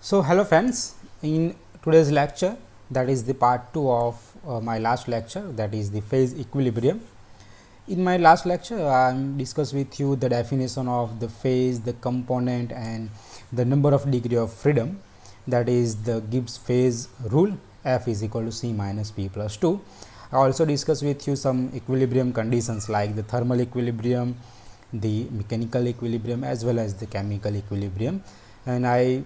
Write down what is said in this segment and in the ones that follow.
So hello friends, in today's lecture, that is the part 2 of my last lecture, that is the phase equilibrium. In my last lecture I discussed with you the definition of the phase, the component and the number of degree of freedom, that is the Gibbs phase rule, F is equal to C minus P plus 2. I also discussed with you some equilibrium conditions like the thermal equilibrium, the mechanical equilibrium as well as the chemical equilibrium, and I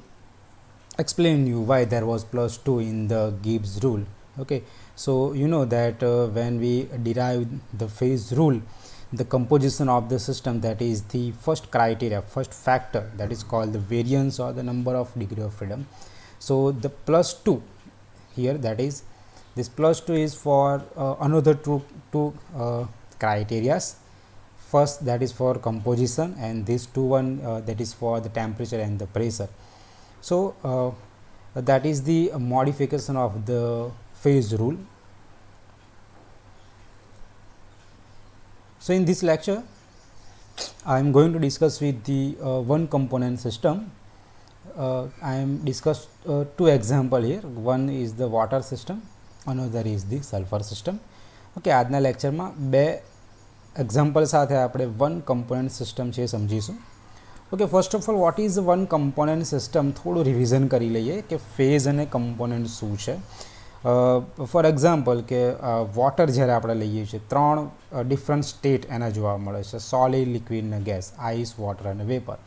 explain you why there was plus 2 in the Gibbs rule. Okay, so you know that when we derive the phase rule, the composition of the system, that is the first criteria, first factor, that is called the variance or the number of degree of freedom. So the plus 2 here, that is this plus 2 is for another two criterias. First, that is for composition, and this one that is for the temperature and the pressure. So that is the modification of the phase rule. So in this lecture I am going to discuss with the one component system. I am discussed two example here. One is the water system, another is the sulfur system. Okay, આજના લેક્ચરમાં બે example સાથે આપણે one component system છે સમજીશું. Okay, first of all what is one component system, થોડું revision કરી લઈએ કે ફેઝ અને કમ્પોનન્ટ શું છે. ફોર એક્ઝામ્પલ કે વોટર જ્યારે આપણે લઈએ છીએ, ત્રણ ડિફરન્ટ સ્ટેટ એના જોવા મળે છે, સોલિડ, લિક્વિડ અને ગેસ, આઈસ, વોટર અને વેપર.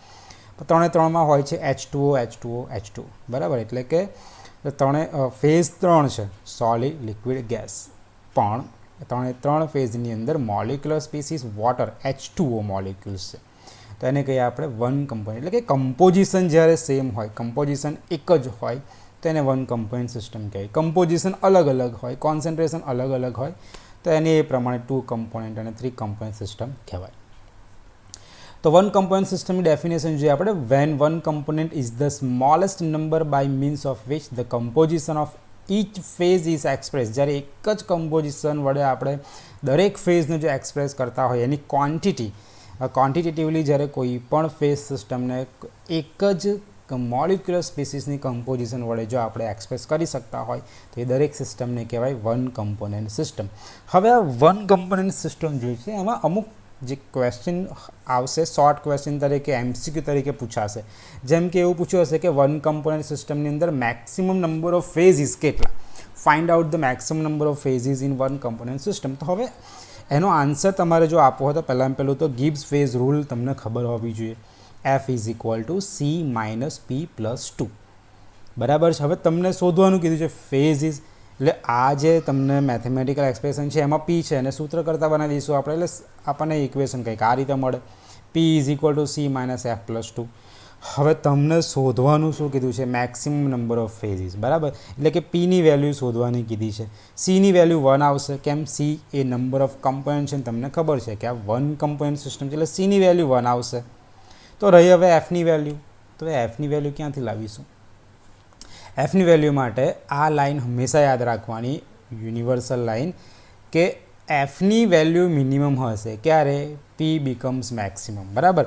ત્રણે ત્રણમાં હોય છે H2O, H2O, H2, બરાબર. એટલે કે ત્રણે ફેઝ ત્રણ છે, સોલિડ, લિક્વિડ, ગેસ. પણ ત્રણ ફેઝની અંદર molecular species water H2O molecules છે, તો એને કહીએ આપણે વન કમ્પોનન્ટ. એટલે કે કમ્પોઝિશન જ્યારે સેમ હોય, કમ્પોઝિશન એક જ હોય તો એને વન કમ્પોનન્ટ સિસ્ટમ કહેવાય. કમ્પોઝિશન અલગ અલગ હોય, કોન્સન્ટ્રેશન અલગ અલગ હોય તો એને એ પ્રમાણે ટુ કમ્પોનન્ટ અને થ્રી કમ્પોનન્ટ સિસ્ટમ કહેવાય. તો વન કમ્પોનન્ટ સિસ્ટમની ડેફિનેશન જોઈએ આપણે. When one component is the smallest number by means of which the composition of each phase is express. જ્યારે એક જ કમ્પોઝિશન વડે આપણે દરેક ફેઝને જો એક્સપ્રેસ કરતા હોય એની ક્વોન્ટિટેટિવલી જ્યારે કોઈ પણ ફેઝ સિસ્ટમને એક જ મોલિક્યુલર સ્પીસીસની કમ્પોઝિશન વડે જો આપણે એક્સપ્રેસ કરી શકતા હોય તો એ દરેક સિસ્ટમને કહેવાય વન કમ્પોનન્ટ સિસ્ટમ. હવે આ વન કમ્પોનન્ટ સિસ્ટમ જોઈએ છે, એમાં અમુક જે ક્વેશ્ચન આવશે શોર્ટ ક્વેશ્ચન તરીકે, MCQ તરીકે પૂછાશે. જેમ કે એવું પૂછ્યું હશે કે વન કમ્પોનન્ટ સિસ્ટમની અંદર મેક્સિમમ નંબર ઓફ ફેઝિસ કેટલા, find out the maximum number of ફેઝિસ in one component system. તો હવે એનો આન્સર તમારે જો આપવો હોય તો પહેલાં તો ગિબ્સ ફેઝ રૂલ તમને ખબર હોવી જોઈએ. F is equal two C minus P plus 2, બરાબર છે. હવે તમને શોધવાનું કીધું છે ફેઝિસ, એટલે આ જે તમને મેથેમેટિકલ એક્સપ્રેશન છે એમાં P છે, અને સૂત્ર કરતાં બનાવી દઈશું આપણે, એટલે આપણને ઇક્વેશન કંઈક આ રીતે મળે, P is equal two C minus F plus 2. હવે તમને શોધવાનું શું કીધું છે, મેક્સિમમ નંબર ઓફ ફેઝિસ, બરાબર. એટલે કે Pની વેલ્યુ શોધવાની કીધી છે. Cની વેલ્યુ 1 આવશે, કેમ, C A number of component છે, તમને ખબર છે કે આ વન કમ્પોનન્ટ સિસ્ટમ છે, એટલે Cની વેલ્યુ 1 આવશે. તો રહી હવે Fની વેલ્યુ. તો Fની વેલ્યુ ક્યાંથી લાવીશું? Fની વેલ્યુ માટે આ લાઈન હંમેશા યાદ રાખવાની, યુનિવર્સલ લાઈન, કે Fની વેલ્યુ મિનિમમ હશે ક્યારે? P બીકમ્સ મેક્સિમમ, બરાબર.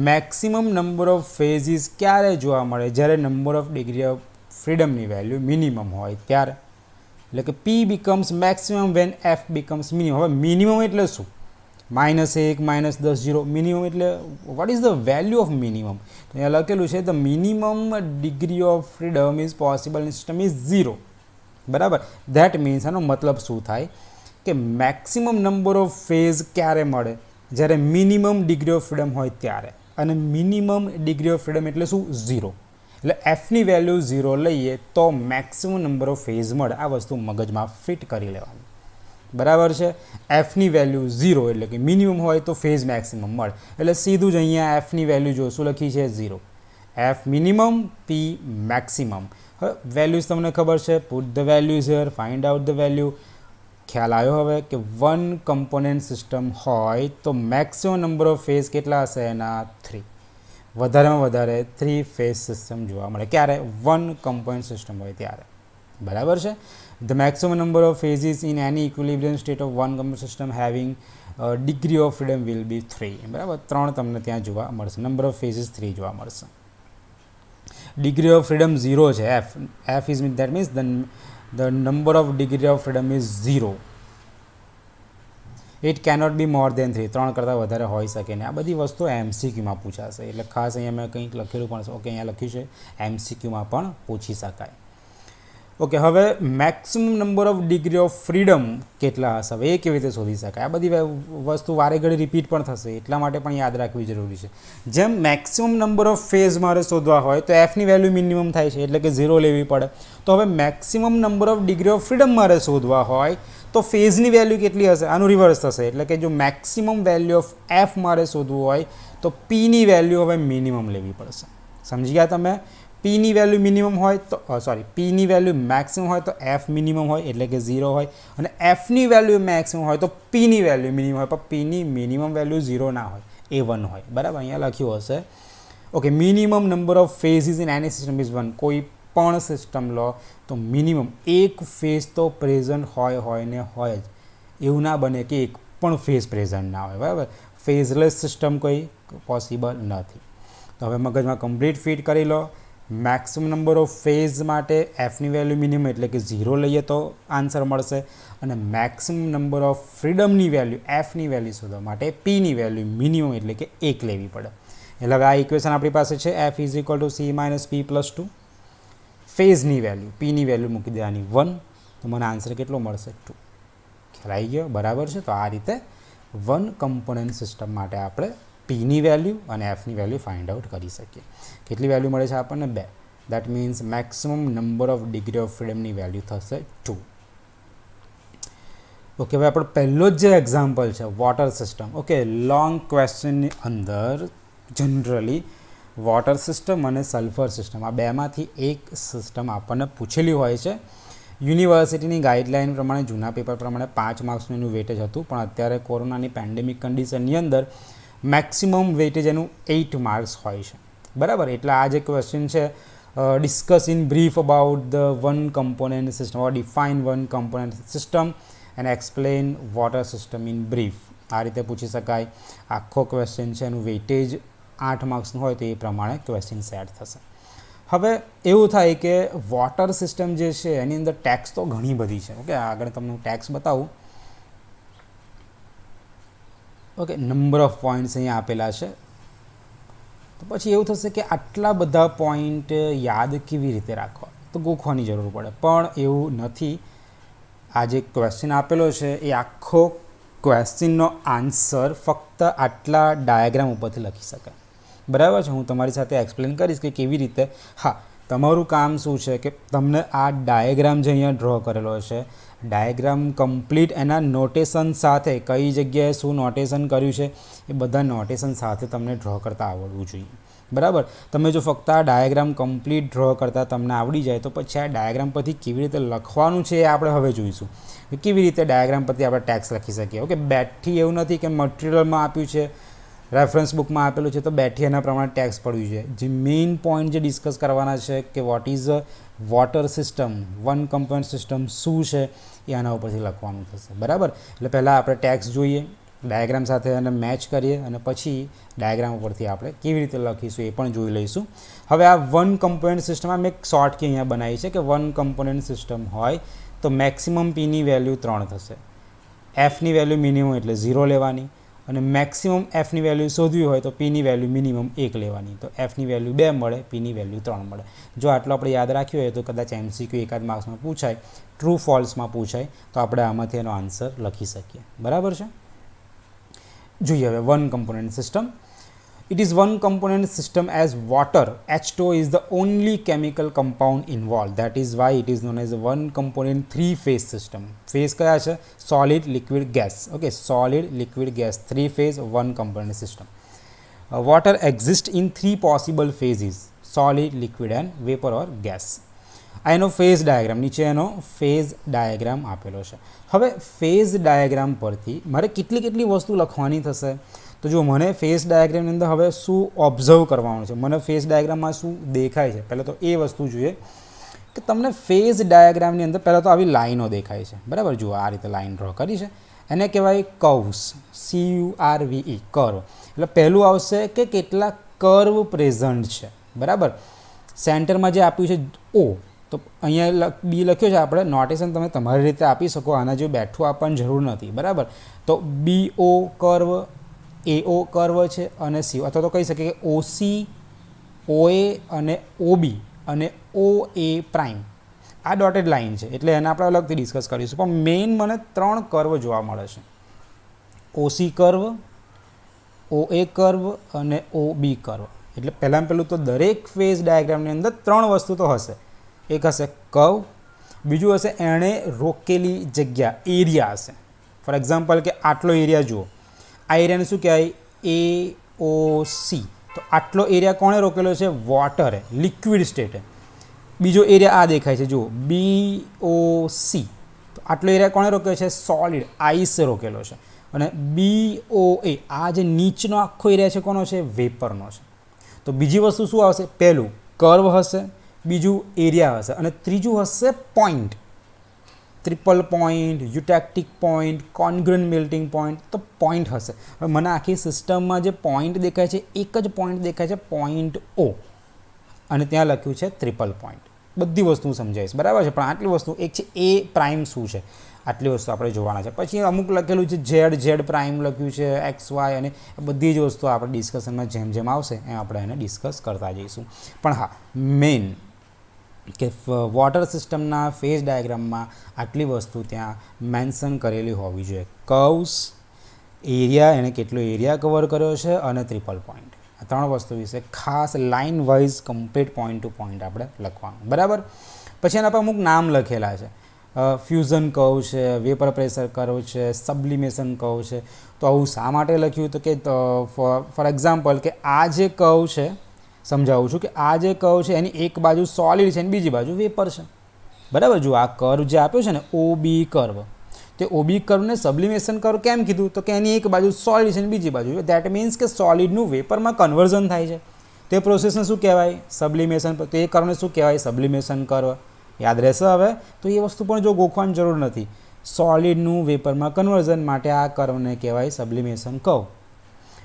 મેક્સિમમ નંબર ઓફ ફેઝિસ ક્યારે જોવા મળે? જ્યારે નંબર ઓફ ડિગ્રી ઓફ ફ્રીડમની વેલ્યુ મિનિમમ હોય ત્યારે. એટલે કે P becomes maximum when F becomes minimum. હવે મિનિમમ એટલે શું? -1, -10, 0. મિનિમમ એટલે what is the value of minimum? તો અહીંયા લખેલું છે the minimum degree of freedom is possible in system is 0, બરાબર. ધેટ મીન્સ આનો મતલબ શું થાય કે મેક્સિમમ નંબર ઓફ ફેઝ ક્યારે મળે? જ્યારે મિનિમમ ડિગ્રી ઓફ ફ્રીડમ હોય ત્યારે. અને મિનિમમ ડિગ્રી ઓફ ફ્રીડમ એટલે શું? 0. એટલે Fની વેલ્યુ 0 લઈએ તો મેક્સિમમ નંબર ઓફ ફેઝ મળે. આ વસ્તુ મગજમાં ફિટ કરી લેવાની, બરાબર છે. Fની વેલ્યુ 0 એટલે કે મિનિમમ હોય તો ફેઝ મેક્સિમમ મળે. એટલે સીધું જ અહીંયા Fની વેલ્યુ જો શું લખી છે? 0. F minimum, P maximum. હવે વેલ્યુઝ તમને ખબર છે, put the values here, find out the value. ખ્યાલ આવ્યો હવે કે વન કમ્પોનન્ટ સિસ્ટમ હોય તો મેક્સિમમ નંબર ઓફ ફેઝ કેટલા હશે? એના 3. વધારેમાં વધારે 3 ફેઝ સિસ્ટમ જોવા મળે. ક્યારે? વન કમ્પોનન્ટ સિસ્ટમ હોય ત્યારે, બરાબર છે. The maximum number of phases in any equilibrium state of one component system having degree of freedom will be 3, બરાબર. 3 તમને ત્યાં જોવા મળશે, નંબર ઓફ ફેઝિસ 3 જોવા મળશે. ડિગ્રી ઓફ ફ્રીડમ 0 છે, F is that means the number of degree of freedom is 0. It cannot be more than 3, 3 કરતાં વધારે હોઈ શકે ને. આ બધી વસ્તુઓ MCQમાં પૂછાશે, એટલે ખાસ અહીંયા મેં કંઈક લખેલું પણ છે. ઓકે, અહીંયા લખ્યું છે MCQમાં પણ પૂછી શકાય. ઓકે, હવે maximum number of degree of freedom કેટલા હશે, હવે એ કેવી રીતે શોધી શકાય? આ બધી વસ્તુ વારે ઘડી રિપીટ પણ થશે, એટલા માટે પણ યાદ રાખવી જરૂરી છે. જેમ મેક્સિમમ નંબર ઓફ ફેઝ મારે શોધવા હોય તો એફની વેલ્યુ મિનિમમ થાય છે, એટલે કે 0 લેવી પડે. તો હવે maximum number of degree of freedom મારે શોધવા હોય તો ફેઝની વેલ્યુ કેટલી હશે? આનું રિવર્સ થશે, એટલે કે જો મેક્સિમમ વેલ્યુ ઓફ એફ મારે શોધવું હોય તો પીની વેલ્યુ હવે મિનિમમ લેવી પડશે. સમજી ગયા તમે? પીની વેલ્યુ મિનિમમ હોય તો પીની વેલ્યુ મેક્સિમમ હોય તો એફ મિનિમમ હોય, એટલે કે 0 હોય, અને એફની વેલ્યુ મેક્સિમમ હોય તો પીની વેલ્યુ મિનિમમ હોય, પણ પીની મિનિમમ વેલ્યુ 0 ના હોય, એ 1 હોય. બરાબર, અહીંયા લખ્યું હશે. Okay, minimum number of ફેઝિસ in any system is 1. કોઈ પણ સિસ્ટમ લો તો મિનિમમ એક ફેઝ તો પ્રેઝન્ટ હોય ને હોય જ. એવું ના બને કે એક પણ ફેઝ પ્રેઝન્ટ ના હોય. બરાબર, ફેઝલેસ સિસ્ટમ કોઈ પોસિબલ નથી. તો હવે મગજમાં કમ્પ્લીટ ફિટ કરી લો. મેક્સિમમ નંબર ઓફ ફેઝ માટે એફની વેલ્યુ મિનિમમ એટલે કે 0 લઈએ તો આન્સર મળશે, અને મેક્સિમમ નંબર ઓફ ફ્રીડમની વેલ્યુ એફની વેલ્યુ શોધવા માટે પીની વેલ્યુ મિનિમમ એટલે કે 1 લેવી પડે. એટલે હવે આ ઇક્વેશન આપણી પાસે છે, F is equal to C minus P plus 2. ફેઝની વેલ્યુ પીની વેલ્યુ મૂકી દેવાની 1, તો મને આન્સર કેટલો મળશે? 2. ખ્યાલ આવી ગયો? બરાબર છે. તો આ રીતે વન કમ્પોનન્ટ સિસ્ટમ માટે આપણે પીની વેલ્યુ અને એફની વેલ્યુ ફાઇન્ડ આઉટ કરી શકીએ. કેટલી વેલ્યુ મળે છે આપણને? 2. That means maximum number of degree of ફ્રીડમની વેલ્યુ થશે 2. ઓકે, હવે આપણો પહેલો જ જે એક્ઝામ્પલ છે વોટર સિસ્ટમ. ઓકે, લોંગ ક્વેશ્ચનની અંદર જનરલી વોટર સિસ્ટમ અને સલ્ફર સિસ્ટમ આ બેમાંથી એક સિસ્ટમ આપણને પૂછેલી હોય છે. યુનિવર્સિટીની ગાઈડલાઇન પ્રમાણે, જૂના પેપર પ્રમાણે 5 માર્ક્સનું એનું વેટેજ હતું, પણ અત્યારે કોરોનાની પેન્ડેમિક કન્ડિશનની અંદર મેક્સિમમ વેટેજ એનું 8 માર્ક્સ હોય છે. બરાબર, એટલે આ જે ક્વેશ્ચન છે, discuss in brief about the one component system or define one component system and explain water system in brief. આ રીતે પૂછી શકાય. આખો ક્વેશ્ચન છે, એનું વેટેજ 8 માર્ક્સનું હોય તો એ પ્રમાણે ક્વેશ્ચન સેટ થશે. હવે એવું થાય કે વોટર સિસ્ટમ જે છે એની અંદર ટેક્સ તો ઘણી બધી છે. ઓકે, આગળ તમને ટેક્સ બતાવું. ઓકે, નંબર ઓફ પોઈન્ટ્સ અહીંયા આપેલા છે. તો પછી એવું થશે કે આટલા બધા પોઈન્ટ યાદ કેવી રીતે રાખવા, તો ગોખવાની જરૂર પડે, પણ એવું નથી. આ જે ક્વેશ્ચન આપેલો છે એ આખો ક્વેશ્ચનનો આન્સર ફક્ત આટલા ડાયાગ્રામ ઉપરથી લખી શકાય. બરાબર છે, હું તમારી સાથે એક્સપ્લેન કરીશ કે કેવી રીતે. હા, તમારું કામ શું છે કે તમને આ ડાયાગ્રામ જે અહીંયા ડ્રો કરેલો છે, ડાયાગ્રામ કમ્પ્લીટ એના નોટેશન સાથે, કઈ જગ્યાએ શું નોટેશન કર્યું છે એ બધા નોટેશન સાથે તમને ડ્રો કરતાં આવડવું જોઈએ. બરાબર, તમે જો ફક્ત આ ડાયાગ્રામ કમ્પ્લીટ ડ્રો કરતાં તમને આવડી જાય તો પછી આ ડાયાગ્રામ પરથી કેવી રીતે લખવાનું છે એ આપણે હવે જોઈશું. કેવી રીતે ડાયાગ્રામ પરથી આપણે ટેક્સ લખી શકીએ. ઓકે, બેઠી એવું નથી કે મટીરિયલમાં આપ્યું છે, રેફરન્સ બુકમાં આપેલું છે તો બેઠી એના પ્રમાણે ટેક્સ પડ્યું છે. જે મેઇન પોઈન્ટ જે ડિસ્કસ કરવાના છે કે what is water system, one component system શું છે એ આના ઉપરથી લખવાનું થશે. બરાબર, એટલે પહેલાં આપણે ટેક્સ જોઈએ, ડાયાગ્રામ સાથે એને મેચ કરીએ અને પછી ડાયાગ્રામ ઉપરથી આપણે કેવી રીતે લખીશું એ પણ જોઈ લઈશું. હવે આ વન કમ્પોનન્ટ સિસ્ટમમાં મેં એક શોર્ટ કી અહીંયા બનાવી છે કે વન કમ્પોનન્ટ સિસ્ટમ હોય તો મેક્સિમમ પીની વેલ્યુ 3 થશે, એફની વેલ્યુ મિનિમમ એટલે 0 લેવાની, અને મેક્સિમમ એફની વેલ્યુ શોધવી હોય તો પીની વેલ્યુ મિનિમમ 1 લેવાની. તો એફની વેલ્યુ 2 મળે, પીની વેલ્યુ 3 મળે. જો આટલો આપણે યાદ રાખ્યો હોય તો કદાચ MCQ એકાદ માર્ક્સમાં પૂછાય, ટ્રુ ફોલ્સમાં પૂછાય તો આપણે આમાંથી એનો આન્સર લખી શકીએ. બરાબર છે. જોઈએ હવે one component system. It is one component system as water. H2O is the only chemical compound involved. That is why it is known as a one component three phase system. Phase kya છે? Solid, liquid, gas. Okay, solid, liquid, gas, three phase one component system. Water exists in 3 possible phases: solid, liquid and vapor or gas. આ એનો phase diagram, નીચે એનો phase diagram આપેલો છે. હવે phase diagram પરથી મારે કેટલી વસ્તુ લખવાની થશે. તો જો મને ફેઝ ડાયાગ્રામની અંદર હવે શું ઓબ્ઝર્વ કરવાનું છે, મને ફેઝ ડાયાગ્રામમાં શું દેખાય છે, પહેલાં તો એ વસ્તુ જોઈએ કે તમને ફેઝ ડાયાગ્રામની અંદર પહેલાં તો આવી લાઈનો દેખાય છે. બરાબર, જુઓ આ રીતે લાઈન ડ્રો કરી છે, એને કહેવાય કર્વ્સ, CURVE, કર્વ. એટલે પહેલું આવશે કે કેટલા કર્વ પ્રેઝન્ટ છે. બરાબર, સેન્ટરમાં જે આપ્યું છે ઓ, તો અહીંયા બી લખ્યો છે આપણે, નોટેશન તમે તમારી રીતે આપી શકો, આના જેવું બેઠું આપવાની જરૂર નથી, બરાબર. તો બી ઓ કર્વ, એઓ કર્વ છે અને સી, અથવા તો કહી શકીએ કે ઓસી, ઓએ અને ઓબી અને ઓ એ પ્રાઇમ આ ડોટેડ લાઇન છે, એટલે એને આપણે અલગથી ડિસ્કસ કરીશું. પણ મેઇન મને 3 કર્વ જોવા મળે છે, ઓસી કર્વ, ઓ એ કર્વ અને ઓ બી કર્વ. એટલે પહેલું તો દરેક ફેઝ ડાયાગ્રામની અંદર 3 વસ્તુ તો હશે. એક હશે કર્વ, બીજું હશે એણે રોકેલી જગ્યા, એરિયા હશે. ફોર એક્ઝામ્પલ કે આટલો એરિયા જુઓ, આ એરિયાને શું કહેવાય? એ ઓ સી. તો આટલો એરિયા કોણે રોકેલો છે? વોટરે, લિક્વિડ સ્ટેટે. બીજો એરિયા આ દેખાય છે જુઓ, બી ઓ સી. તો આટલો એરિયા કોણે રોકેલો છે? સોલિડ, આઈસ રોકેલો છે. અને બી ઓ એ, આ જે નીચનો આખો એરિયા છે કોનો છે? વેપરનો છે. તો બીજી વસ્તુ શું આવશે? પહેલું કર્વ હશે, બીજું એરિયા હશે અને ત્રીજું હશે point, triple point, eutectic point, congruent melting point. તો પોઈન્ટ હશે. હવે મને આખી સિસ્ટમમાં જે પોઈન્ટ દેખાય છે, એક જ પોઈન્ટ દેખાય છે, પોઈન્ટ ઓ, અને ત્યાં લખ્યું છે ટ્રિપલ પોઈન્ટ. બધી વસ્તુ સમજાવીશ, બરાબર છે. પણ આટલી વસ્તુ, એક છે એ પ્રાઇમ શું છે, આટલી વસ્તુ આપણે જોવાના છે. પછી અમુક લખેલું છે ઝેડ પ્રાઇમ લખ્યું છે, એક્સ વાય, અને બધી જ વસ્તુ આપણે ડિસ્કશનમાં જેમ જેમ આવશે એમ આપણે એને ડિસ્કસ કરતા જઈશું. પણ હા, મેઇન કે વોટર સિસ્ટમના ફેઝ ડાયાગ્રામમાં આટલી વસ્તુ ત્યાં મેન્શન કરેલી હોવી જોઈએ. કર્વ્સ, એરિયા, એણે કેટલો એરિયા કવર કર્યો છે, અને ટ્રિપલ પોઈન્ટ. આ 3 વસ્તુ વિશે ખાસ line wise complete point to point આપણે લખવાનું, બરાબર. પછી એના પર અમુક નામ લખેલા છે, ફ્યુઝન કર્વ છે, વેપર પ્રેશર કર્વ છે, સબ્લિમેશન કર્વ છે. તો આવું શા માટે લખ્યું? તો કે ફોર એક્ઝામ્પલ કે આ જે કર્વ છે, સમજાવું છું કે આ જે કર્વ છે એની એક બાજુ સોલિડ છે અને બીજી બાજુ વેપર છે, બરાબર. જો આ કર્વ જે આપ્યો છે ને, ઓ બી કર્વ, તે ઓ બી કર્વને સબ્લિમેશન કર્વ કેમ કીધું? તો કે એની એક બાજુ સોલિડ છે અને બીજી બાજુ, દેટ મીન્સ કે સોલિડનું વેપરમાં કન્વર્ઝન થાય છે. તે પ્રોસેસને શું કહેવાય? સબ્લિમેશન. તો એ કર્વને શું કહેવાય? સબ્લિમેશન કર્વ. યાદ રહેશે હવે? તો એ વસ્તુ પણ જો ગોખવાની જરૂર નથી. સોલિડનું વેપરમાં કન્વર્ઝન માટે આ કર્વને કહેવાય સબ્લિમેશન કર્વ.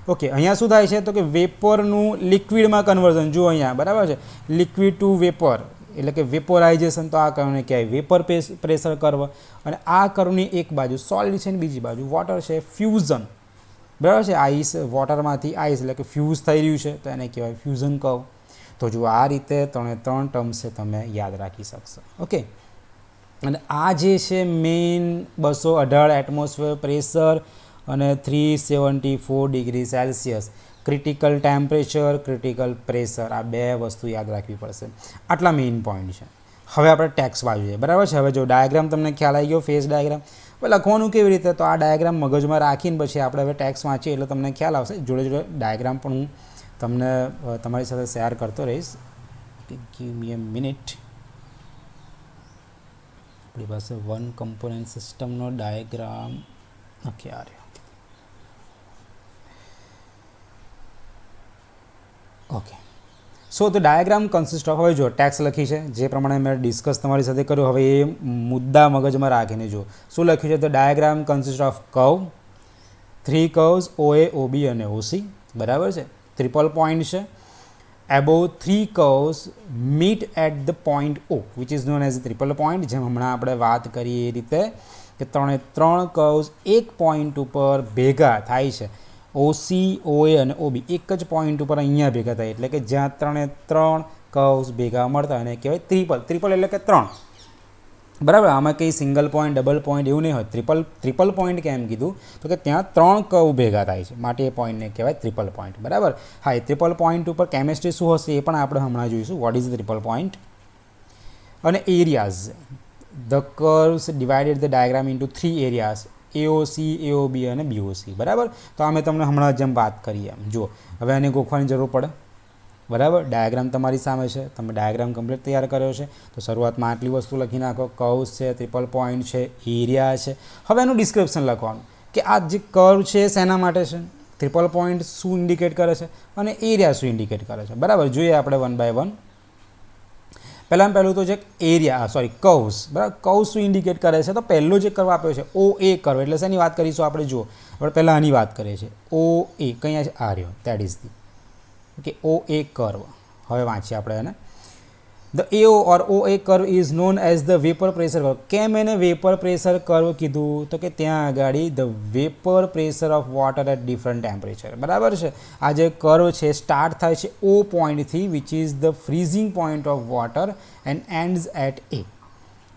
ઓકે, અહીંયા શું થાય છે? તો કે વેપરનું લિક્વિડમાં કન્વર્ઝન. જુઓ અહીંયા, બરાબર છે, લિક્વિડ ટુ વેપર, એટલે કે વેપોરાઇઝેશન. તો આ કર્વને કહેવાય વેપર પ્રેશર કર્વ. અને આ કર્વની એક બાજુ સોલિડ છે અને બીજી બાજુ વોટર છે, ફ્યુઝન, બરાબર છે. આઈસ, વોટરમાંથી આઈસ, એટલે કે ફ્યુઝ થઈ રહ્યું છે, તો એને કહેવાય ફ્યુઝન કર્વ. તો જુઓ, આ રીતે 3 ટર્મ્સ છે, તમે યાદ રાખી શકશો. ઓકે, અને આ જે છે મેઇન 218 એટમોસ્ફિયર પ્રેશર અને 374 degree Celsius, critical temperature, critical pressure, આ 2 વસ્તુ યાદ રાખવી પડશે. આટલા મેઇન પોઈન્ટ છે. હવે આપણે ટેક્સ બાજુ છે, બરાબર છે. હવે જો ડાયાગ્રામ તમને ખ્યાલ આવી ગયો, ફેઝ ડાયાગ્રામ. હવે લખવાનું કેવી રીતે? તો આ ડાયાગ્રામ મગજમાં રાખીને પછી આપણે હવે ટેક્સ વાંચીએ એટલે તમને ખ્યાલ આવશે. જોડે જોડે ડાયાગ્રામ પણ હું તમને તમારી સાથે શેર કરતો રહીશ. ગીવ મી અ મિનિટ. આપણી પાસે વન કમ્પોનન્ટ સિસ્ટમનો ડાયાગ્રામ ઓકે આ રહ્યો. ઓકે, સો તો ડાયાગ્રામ કન્સિસ્ટ ઓફ, હવે જો ટેક્સ લખી છે જે પ્રમાણે મેં ડિસ્કસ તમારી સાથે કર્યું, હવે એ મુદ્દા મગજમાં રાખીને જો શું લખ્યું છે. તો diagram consist of curve, 3 curves, OA, OB અને ઓસી, બરાબર છે. ટ્રિપલ પોઈન્ટ છે. Above 3 curves meet at the point O, which is known as triple point. જેમ હમણાં આપણે વાત કરી એ રીતે કે 3 કર્વ્સ એક પોઈન્ટ ઉપર ભેગા થાય છે, ઓસી, ઓએ અને ઓબી એક જ પોઈન્ટ ઉપર અહીંયા ભેગા થાય, એટલે કે જ્યાં 3 કર્વ્સ ભેગા મળતા એને કહેવાય ટ્રિપલ. ટ્રિપલ એટલે કે 3, બરાબર. આમાં કંઈ સિંગલ પોઈન્ટ, ડબલ પોઈન્ટ એવું નહીં હોય. ટ્રિપલ પોઈન્ટ કેમ કીધું? તો કે ત્યાં 3 કર્વ ભેગા થાય છે, માટે એ પોઈન્ટને કહેવાય ટ્રિપલ પોઈન્ટ, બરાબર. હા, એ ટ્રિપલ પોઈન્ટ ઉપર કેમિસ્ટ્રી શું હશે એ પણ આપણે હમણાં જોઈશું. What is triple point. અને areas, the curves divided the diagram into 3 areas, AOC, AOB અને બીઓસી, બરાબર. તો અમે તમને હમણાં જેમ વાત કરીએ એમ જુઓ. હવે એને ગોખવાની જરૂર પડે, બરાબર. ડાયાગ્રામ તમારી સામે છે, તમે ડાયાગ્રામ કમ્પ્લીટ તૈયાર કર્યો છે. તો શરૂઆતમાં આટલી વસ્તુ લખી નાખો. કર્વ્સ છે, ટ્રિપલ પોઈન્ટ છે, એરિયા છે. હવે એનું ડિસ્ક્રિપ્શન લખવાનું કે આ જે કર્વ છે શેના માટે છે, ટ્રિપલ પોઈન્ટ શું ઇન્ડિકેટ કરે છે અને એરિયા શું ઇન્ડિકેટ કરે છે, બરાબર. જોઈએ આપણે 1 બાય 1. પહેલું તો છે એરિયા, કર્વ્સ, બરાબર. કર્વ શું ઇન્ડિકેટ કરે છે? તો પહેલો જે કર્વ આપ્યો છે ઓ એ કર્વ, એટલે શેની વાત કરીશું આપણે? જુઓ, આપણે પહેલાં આની વાત કરીએ છીએ. ઓ એ કઈ આ રહ્યો, that is the okay O A curve. હવે વાંચીએ આપણે એને. The AO or OA curve is known as the vapor pressure curve. કેમ એને વેપર પ્રેશર કર્વ કીધું? તો કે ત્યાં આગળ the vapour pressure of water at different temperature, બરાબર છે. આ જે કર્વ છે સ્ટાર્ટ થાય છે O પોઈન્ટથી, which is the freezing point of water and ends at A,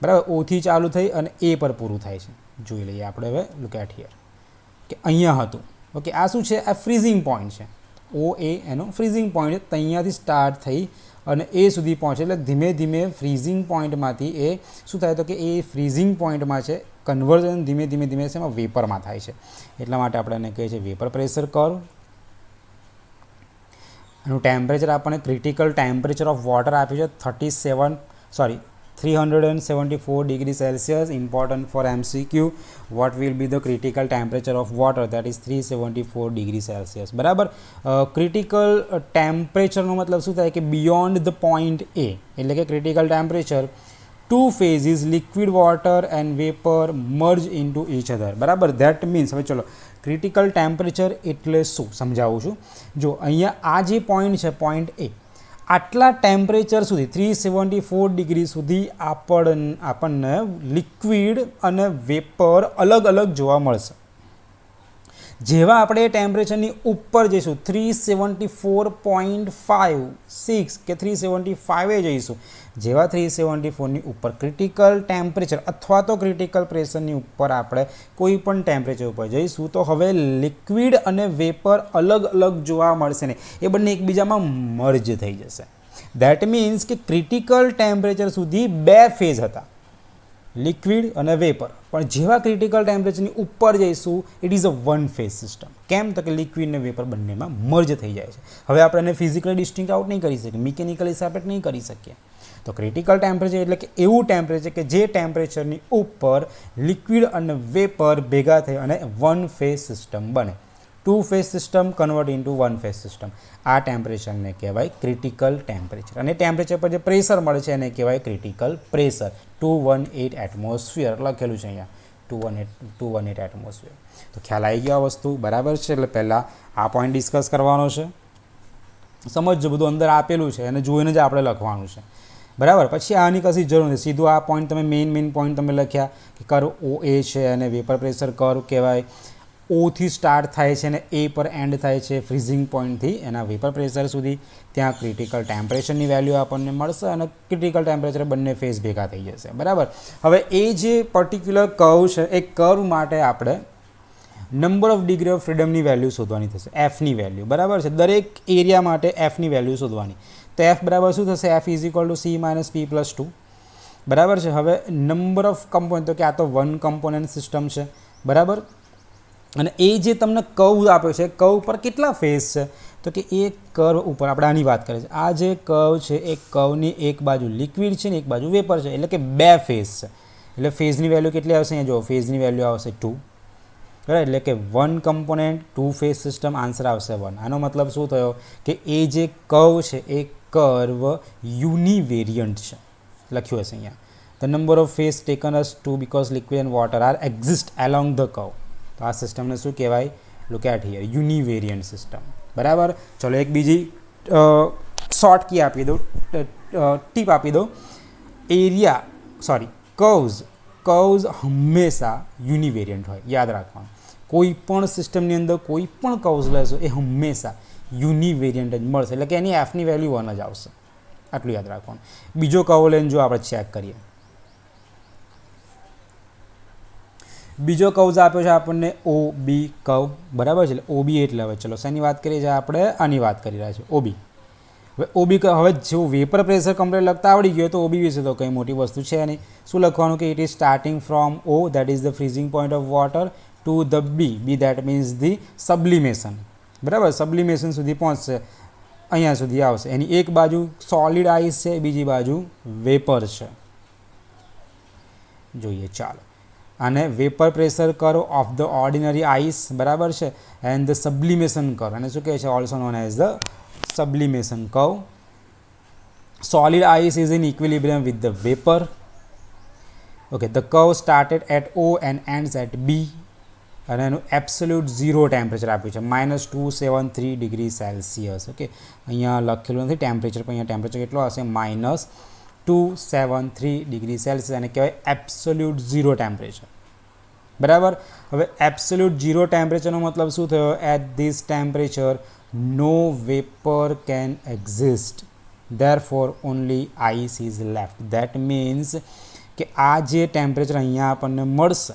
બરાબર. ઓથી ચાલુ થઈ અને A પર પૂરું થાય છે. જોઈ લઈએ આપણે હવે. લુક એટ હિયર કે અહીંયા હતું. ઓકે, આ શું છે? આ ફ્રીઝિંગ પોઈન્ટ છે. OA એનો ફ્રીઝિંગ પોઈન્ટ અહીંયાથી સ્ટાર્ટ થઈ અને એ સુધી પહોંચે, એટલે ધીમે ધીમે ફ્રીઝિંગ પોઈન્ટમાંથી એ શું થાય? તો કે એ ફ્રીઝિંગ પોઈન્ટમાં છે કન્વર્ઝન ધીમે ધીમે ધીમે છે એમાં વેપરમાં થાય છે. એટલા માટે આપણે એને કહીએ છીએ વેપર પ્રેશર કર્વ. એનું ટેમ્પરેચર આપણને ક્રિટિકલ ટેમ્પરેચર ઓફ વોટર આપ્યું છે 374 degree Celsius. Important for MCQ. What will be the critical temperature of water? That is 374 degree Celsius. બરાબર. ક્રિટિકલ ટેમ્પરેચરનો મતલબ શું થાય? કે બિયોન્ડ ધ પોઈન્ટ A, એટલે કે critical temperature two phases liquid water and vapour merge into each other, બરાબર. That means, હવે ચલો ક્રિટિકલ ટેમ્પરેચર એટલે શું સમજાવું છું. જો અહીંયા આ જે પોઈન્ટ છે પોઈન્ટ A, આટલા ટેમ્પરેચર સુધી 374 ડિગ્રી સુધી આપણને લિક્વિડ અને વેપર અલગ અલગ જોવા મળશે. જેવા આપણે ટેમ્પરેચરની ઉપર જઈશું 374.56 કે 375 જઈશું, જેવા 374ની ઉપર ક્રિટિકલ ટેમ્પરેચર અથવા તો ક્રિટિકલ પ્રેશરની ઉપર આપણે કોઈ પણ ટેમ્પરેચર ઉપર જઈશું તો હવે લિક્વિડ અને વેપર અલગ અલગ જોવા મળશે ને, એ બંને એકબીજામાં મર્જ થઈ જશે. ધેટ મીન્સ કે ક્રિટિકલ ટેમ્પરેચર સુધી બે ફેઝ હતા, લિક્વિડ અને વેપર, પણ જેવા ક્રિટિકલ ટેમ્પરેચરની ઉપર જઈશું it is a one phase system. કેમ? તો કે લિક્વિડ અને વેપર બંનેમાં મર્જ થઈ જાય છે. હવે આપણે એને ફિઝિકલી ડિસ્ટિંગ આઉટ નહીં કરી શકીએ, મિકેનિકલી સેપરેટ નહીં કરી શકીએ. તો ક્રિટિકલ ટેમ્પરેચર એટલે કે એવું ટેમ્પરેચર કે જે ટેમ્પરેચરની ઉપર લિક્વિડ અને વેપર ભેગા થઈ અને વન ફેઝ સિસ્ટમ બને. Two phase system convert into one phase system. આ ટેમ્પરેચરને કહેવાય ક્રિટિકલ ટેમ્પરેચર. અને ટેમ્પરેચર પર જે પ્રેશર મળે છે એને કહેવાય ક્રિટિકલ પ્રેશર. 218 એટમોસ્ફિયર લખેલું છે અહીંયા, 218 એટમોસ્ફિયર. તો ખ્યાલ આવી ગયો આ વસ્તુ, બરાબર છે. એટલે પહેલાં આ પોઈન્ટ ડિસ્કસ કરવાનો છે. સમજજો, બધું અંદર આપેલું છે અને જોઈને જ આપણે લખવાનું છે, બરાબર. પછી આની કશી જરૂર નથી, સીધું આ પોઈન્ટ તમે મેઇન પોઈન્ટ તમે લખ્યા કે કર્વ OA છે અને વેપર પ્રેશર કર્વ કહેવાય. ઓથી સ્ટાર્ટ થાય છે અને એ પર એન્ડ થાય છે ફ્રીઝિંગ પોઈન્ટથી એના વેપર પ્રેશર સુધી. ત્યાં ક્રિટિકલ ટેમ્પરેચરની વેલ્યુ આપણને મળશે અને ક્રિટિકલ ટેમ્પરેચર બંને ફેઝ ભેગા થઈ જશે, બરાબર. હવે એ જે પર્ટિક્યુલર કર્વ છે એ કર્વ માટે આપણે નંબર ઓફ ડિગ્રી ઓફ ફ્રીડમની વેલ્યુ શોધવાની થશે, એફની વેલ્યુ, બરાબર છે. દરેક એરિયા માટે એફની વેલ્યુ શોધવાની. તો એફ બરાબર શું થશે? F is equal two C - P+2, બરાબર છે. હવે નંબર ઓફ કમ્પોનન્ટ, તો કે આ તો વન કમ્પોનન્ટ સિસ્ટમ છે, બરાબર. અને એ જે તમને કર્વ આપ્યો છે, કર્વ પર કેટલા ફેઝ છે? તો કે એ કર્વ ઉપર આપણે આની વાત કરીએ છીએ. આ જે કર્વ છે એ કર્વની એક બાજુ લિક્વિડ છે ને એક બાજુ વેપર છે, એટલે કે બે ફેઝ છે. એટલે ફેઝની વેલ્યુ કેટલી આવશે? અહીંયા જો ફેઝની વેલ્યુ આવશે 2, બરાબર. એટલે કે one component two phase system, answer આવશે 1. આનો મતલબ શું થયો? કે એ જે કર્વ છે એ કર્વ યુનિવેરિયન્ટ છે, લખ્યું હશે અહીંયા. The number of phase taken as 2 because liquid and water are exist along the curve. તો આ સિસ્ટમને શું કહેવાય? Look at here, univariant system, બરાબર. ચલો એક બીજી શોર્ટ કી આપી દો, ટીપ આપી દો. કર્વ્સ હંમેશા યુનિવેરિયન્ટ હોય, યાદ રાખવાનું. કોઈ પણ સિસ્ટમની અંદર કોઈ પણ કર્વ્સ લેશો એ હંમેશા યુનિવેરિયન્ટ જ મળશે, એટલે કે એની એફની વેલ્યુ 1 જ આવશે, આટલું યાદ રાખવાનું. બીજો કર્વ લઈને જો આપણે ચેક કરીએ, બીજો કર્વ આપ્યો છે આપણને OB કર્વ, બરાબર છે. એટલે OB એટલે હવે ચલો શેની વાત કરીએ છીએ આપણે? આની વાત કરી રહ્યા છીએ, OB. હવે OB હવે જો વેપર પ્રેશર કમ્પ્લીટ લખતા આવડી ગયો તો OB વિશે તો કંઈ મોટી વસ્તુ છે નહીં. શું લખવાનું? કે it is starting from O, that is the freezing point of water, to the B that means the sublimation, બરાબર. સબ્લિમેશન સુધી પહોંચશે, અહીંયા સુધી આવશે. એની એક બાજુ સોલિડ આઈસ છે, બીજી બાજુ વેપર છે. જોઈએ ચાલો. અને vapour pressure curve of the ordinary ice, બરાબર છે. એન્ડ ધ સબ્લિમેશન કર્વ, અને શું કહે છે? Also known as the sublimation curve. Solid ice is in equilibrium with the vapor. Okay, the curve started at O and ends at B. અને એનું absolute 0 temperature આપ્યું છે, -273 ડિગ્રી સેલ્સિયસ. ઓકે, અહીંયા લખેલું નથી ટેમ્પરેચર, પણ અહીંયા ટેમ્પરેચર કેટલો હશે? -273 ડિગ્રી સેલ્સિયસ અને કહેવાય એબ્સોલ્યુટ ઝીરો ટેમ્પરેચર. બરાબર. હવે એબ્સોલ્યુટ ઝીરો ટેમ્પરેચરનો મતલબ શું થયો? At this temperature no vapour can exist, therefore only ice is left. That means કે આ જે ટેમ્પરેચર અહીંયા આપણને મળશે,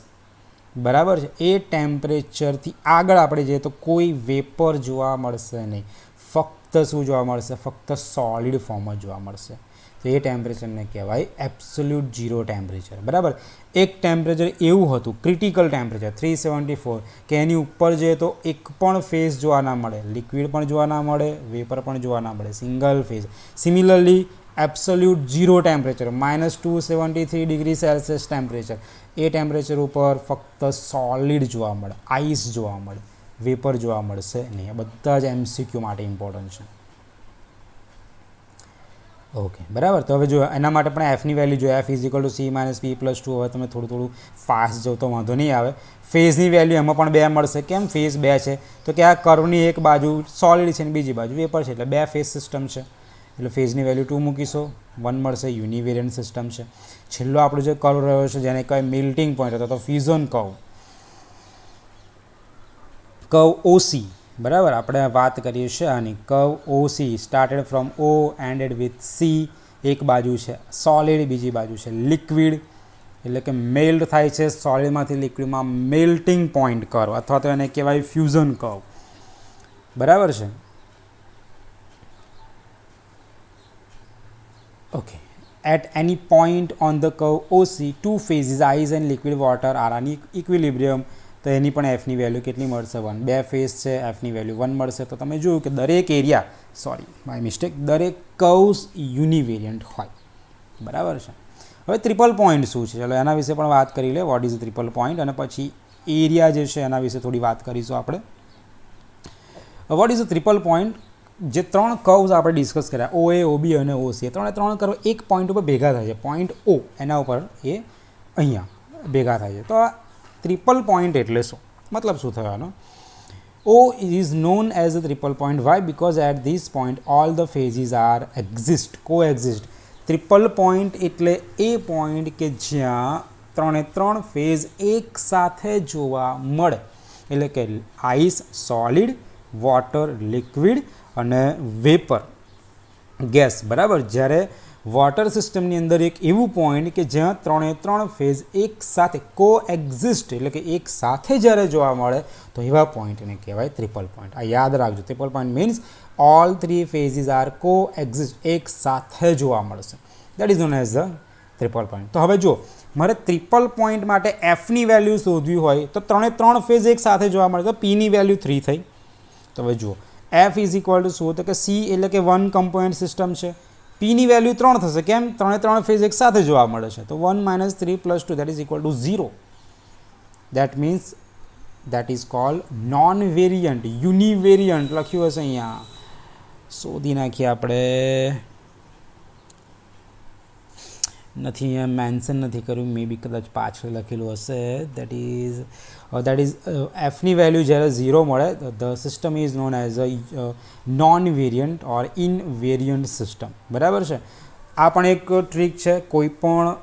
બરાબર છે, એ ટેમ્પરેચરથી આગળ આપણે જઈએ તો કોઈ વેપર જોવા મળશે નહીં. ફક્ત શું જોવા મળશે? ફક્ત સોલિડ ફોર્મ જ જોવા મળશે. તો એ ટેમ્પરેચરને કહેવાય એબ્સોલ્યુટ ઝીરો ટેમ્પરેચર. બરાબર. એક ટેમ્પરેચર એવું હતું, ક્રિટિકલ ટેમ્પરેચર 374, કે એની ઉપર જઈએ તો એક પણ ફેઝ જોવા ના મળે, લિક્વિડ પણ જોવા ના મળે, વેપર પણ જોવા ના મળે, single phase. Similarly absolute zero temperature -273 degree Celsius temperature, એ ટેમ્પરેચર ઉપર ફક્ત સોલિડ જોવા મળે, આઈસ જોવા મળે, વેપર જોવા મળશે નહીં. આ બધા જ MCQ માટે ઇમ્પોર્ટન્ટ છે. ઓકે, બરાબર. તો હવે જો એના માટે પણ એફની વેલ્યુ જો F is equal to C minus P plus 2. હવે તમે થોડું ફાસ્ટ જાઓ તો વાંધો નહીં આવે. ફેઝની વેલ્યુ એમાં પણ 2 મળશે. કેમ? ફેઝ 2 છે તો કે આ કર્વની એક બાજુ સોલિડ છે અને બીજી બાજુ વેપર છે, એટલે 2 ફેઝ સિસ્ટમ છે. એટલે ફેઝની વેલ્યુ 2 મૂકીશો, 1 મળશે. યુનિવેરિયન્ટ સિસ્ટમ છે. છેલ્લો આપણો જે કર્વ રહ્યો છે જેને કહેવાય મેલ્ટિંગ પોઈન્ટ હતો, તો ફ્યુઝન કર્વ OC. બરાબર. આપણે વાત કરીએ છીએ આની curve OC started from O ended with C. એક બાજુ છે સોલિડ, બીજી બાજુ છે લિક્વિડ, એટલે કે મેલ્ટ થાય છે સોલિડમાંથી લિક્વિડમાં, મેલ્ટિંગ પોઈન્ટ કર્વ અથવા તો એને કહેવાય ફ્યુઝન કર્વ. બરાબર છે. Okay. At any point on the curve OC, two phases ice and liquid water are in equilibrium. તો એની પણ એફની વેલ્યુ કેટલી મળશે? 1. 2 ફેઝ છે, એફની વેલ્યુ 1 મળશે. તો તમે જોયું કે દરેક એરિયા, માય મિસ્ટેક, દરેક કર્વ્સ યુનિવેરિયન્ટ હોય. બરાબર છે. હવે ટ્રિપલ પોઈન્ટ શું છે? ચલો એના વિશે પણ વાત કરી લે. વોટ ઇઝ ટ્રિપલ પોઈન્ટ, અને પછી એરિયા જે છે એના વિશે થોડી વાત કરીશું આપણે. Vote is triple point? જે 3 કર્વ્સ આપણે ડિસ્કસ કર્યા, OA, OB અને OC, ત્રણે કર્વ એક પોઈન્ટ ઉપર ભેગા થાય છે. પોઈન્ટ O એના ઉપર એ અહીંયા ભેગા થાય છે. તો આ ટ્રિપલ પોઈન્ટ એટલે શું? મતલબ શું થયો આનો? O is known as a triple point. Why? Because at this point all the phases are coexist. Triple point એટલે એ પોઈન્ટ કે જ્યાં 3 ફેઝ એક સાથે જોવા મળે, એટલે કે આઈસ સોલિડ, વોટર લિક્વિડ અને વેપર ગેસ. બરાબર. જ્યારે વોટર સિસ્ટમની અંદર એક એવું પોઈન્ટ કે જ્યાં 3 ફેઝ એક સાથે કોએક્ઝિસ્ટ, એટલે કે એક સાથે જ્યારે જોવા મળે, તો એવા પોઈન્ટને કહેવાય ટ્રિપલ પોઈન્ટ. આ યાદ રાખજો. Triple point means all 3 phases are coexist, એક સાથે જોવા મળશે. That is known as the triple point. તો હવે જો મારે ટ્રિપલ પોઈન્ટ માટે એફની વેલ્યુ શોધવી હોય તો 3 ફેઝ એક સાથે જોવા મળે, તો પીની વેલ્યુ 3 થઈ. તો હવે જુઓ, એફ ઇઝ ઇક્વલ ટુ શું? તો કે સી એટલે કે 1 કમ્પોનન્ટ સિસ્ટમ છે. પીની વેલ્યુ 3 થશે. કેમ? 3 ફેઝ એક સાથે જોવા મળે છે. તો 1 - 3 + 2 that is equal to 0. That means that is called non variant. Univariant લખ્યું હશે અહીંયા, શોધી નાખીએ આપણે. નથી અહીંયા મેન્શન નથી કર્યું, મે બી કદાચ પાછળ લખેલું હશે. દેટ ઇઝ એફની વેલ્યુ જ્યારે 0 મળે, the system is known as a non variant or invariant system. બરાબર છે. આ પણ એક ટ્રીક છે. કોઈ પણ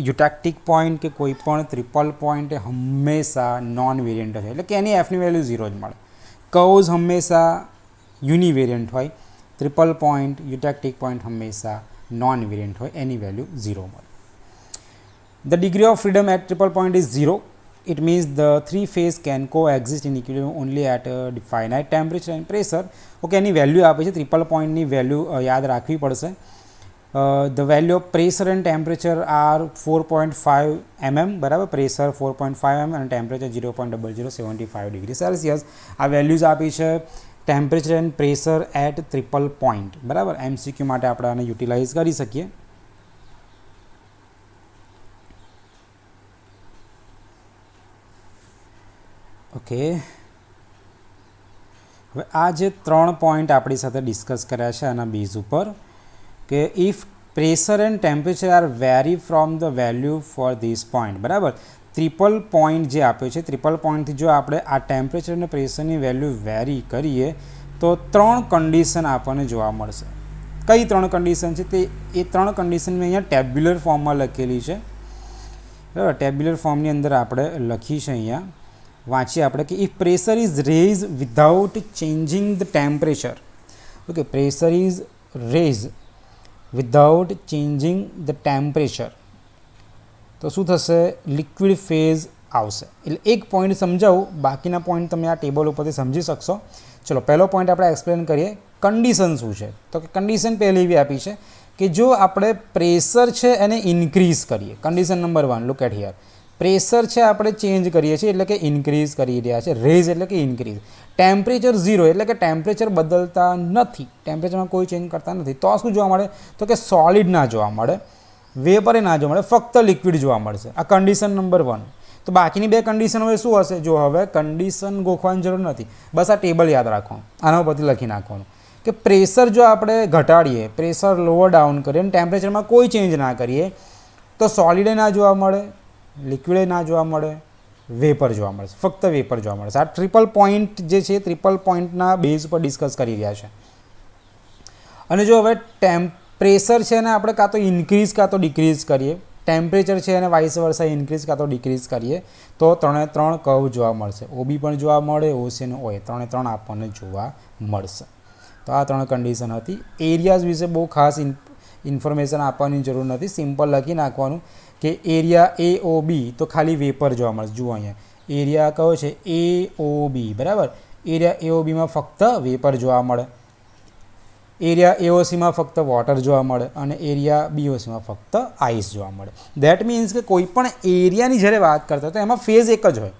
યુટેક્ટિક પોઈન્ટ કે કોઈ પણ ટ્રિપલ પોઈન્ટ હંમેશા નોન વેરિયન્ટ છે, એટલે કે એની એફની વેલ્યુ 0 જ મળે. કર્વ્સ હંમેશા યુનિવેરિયન્ટ હોય. ટ્રિપલ પોઈન્ટ, યુટેક્ટિક પોઈન્ટ હંમેશા નોન વેરિયન્ટ હોય, એની વેલ્યુ 0 મળે. The degree of freedom at triple point is 0. It means the 3 phase can coexist in equilibrium only at a finite temperature and pressure. Okay, any value આપે છે. Triple પોઈન્ટની value યાદ રાખવી પડશે. The value of pressure and temperature are 4.5 mm. બરાબર. Pressure 4.5 mm અને temperature 0.0075 degree Celsius. આ values આપી છે temperature and pressure at triple point. બરાબર. MCQ માટે આપણે આને યુટિલાઇઝ કરી શકીએ. ઓકે, હવે આ જે 3 પોઈન્ટ આપણી સાથે ડિસ્કસ કર્યા છે આના બેઝ ઉપર, કે if pressure and temperature are very from the value for this point. બરાબર. ટ્રિપલ પોઈન્ટ જે આપ્યો છે, ટ્રિપલ પોઈન્ટથી જો આપણે આ ટેમ્પરેચર અને પ્રેશરની વેલ્યુ વેરી કરીએ તો 3 કન્ડિશન આપણને જોવા મળશે. कई 3 कंडीशन है ते ए 3 कंडीशन में अँ टेब्युलर फॉर्म में लखेली है बराबर। टेब्युलर फॉर्म अंदर आपणे लखी है अँ वाँचीए आपणे कि if pressure is raise without changing the temperature okay pressure is raise without changing the temperature तो शू थशे लिक्विड फेज आवशे। एटले एक पॉइंट समझावुं बाकीना पॉइंट तमे आ टेबल उपरथी समझी शकशो। चलो पहलो पॉइंट आपणे एक्सप्लेन करिए कंडीशन शू छे तो कि कंडीशन पहली एवी आपी छे कि जो आपणे प्रेशर छे एने इन्क्रीज करिए। Condition number 1 look at here pressure है आपणे चेंज करिए छीए एटले के इन्क्रीज करी रह्या छे रेज एटले के इन्क्रीज टेम्परेचर 0 एटले के टेम्परेचर बदलता नथी टेम्परेचर में कोई चेंज करता नहीं तो शू जोवा मळे तो कि सॉलिड ना जोवा मळे वेपर ना जोवा मळे फक्त लिक्विड जोवा मळशे। आ कंडीशन नंबर 1 तो बाकीनी बे कंडीशन हवे शुं हशे जो हवे कंडीशन गोखवानी जरूर नहीं बस आ टेबल याद राखवानुं आना परथी लखी नाखवानुं कि प्रेशर जो आपणे घटाड़ीए प्रेशर लोअर डाउन करीए टेम्परेचर में कोई चेंज ना करिए तो सॉलिडे ना जोवा मळे लिक्विडे ना जोवा मळे वेपर जोवा मळशे फक्त वेपर जोवा मळशे। आ ट्रिपल पॉइंट जे छे ट्रिपल पॉइंटना बेज पर डिस्कस करी रह्या छे। अने जो हवे प्रेशर है आपणे कां तो इन्क्रीज कां तो डिक्रीज करिए टेम्परेचर है वाइस वर्सा इन्क्रीज कां तो डिक्रीज करिए तो 3 कर्व जोवा मळशे ओबी पण जोवा मळे ओसी अने ओए 3 आपणे जोवा मळशे। तो आ 3 कंडीशन हती। एरियाज विषे बहु खास इन्फॉर्मेशन आपवानी जरूर नहीं सिम्पल लखी नाखवानुं कि एरिया ए ओ बी तो खाली वेपर जोवा मळे जुओ अहींया एरिया कयो छे ए ओ बी बराबर एरिया ए ओ बी में फक्त वेपर जोवा मळे एरिया एओसी में फक्त वॉटर जोवा मळे अने एरिया बीओसी में फक्त आइस जोवा मळे। देट मीन्स कि कोईपण एरियानी ज्यारे वात करता तो एमां फेज एक ज होय।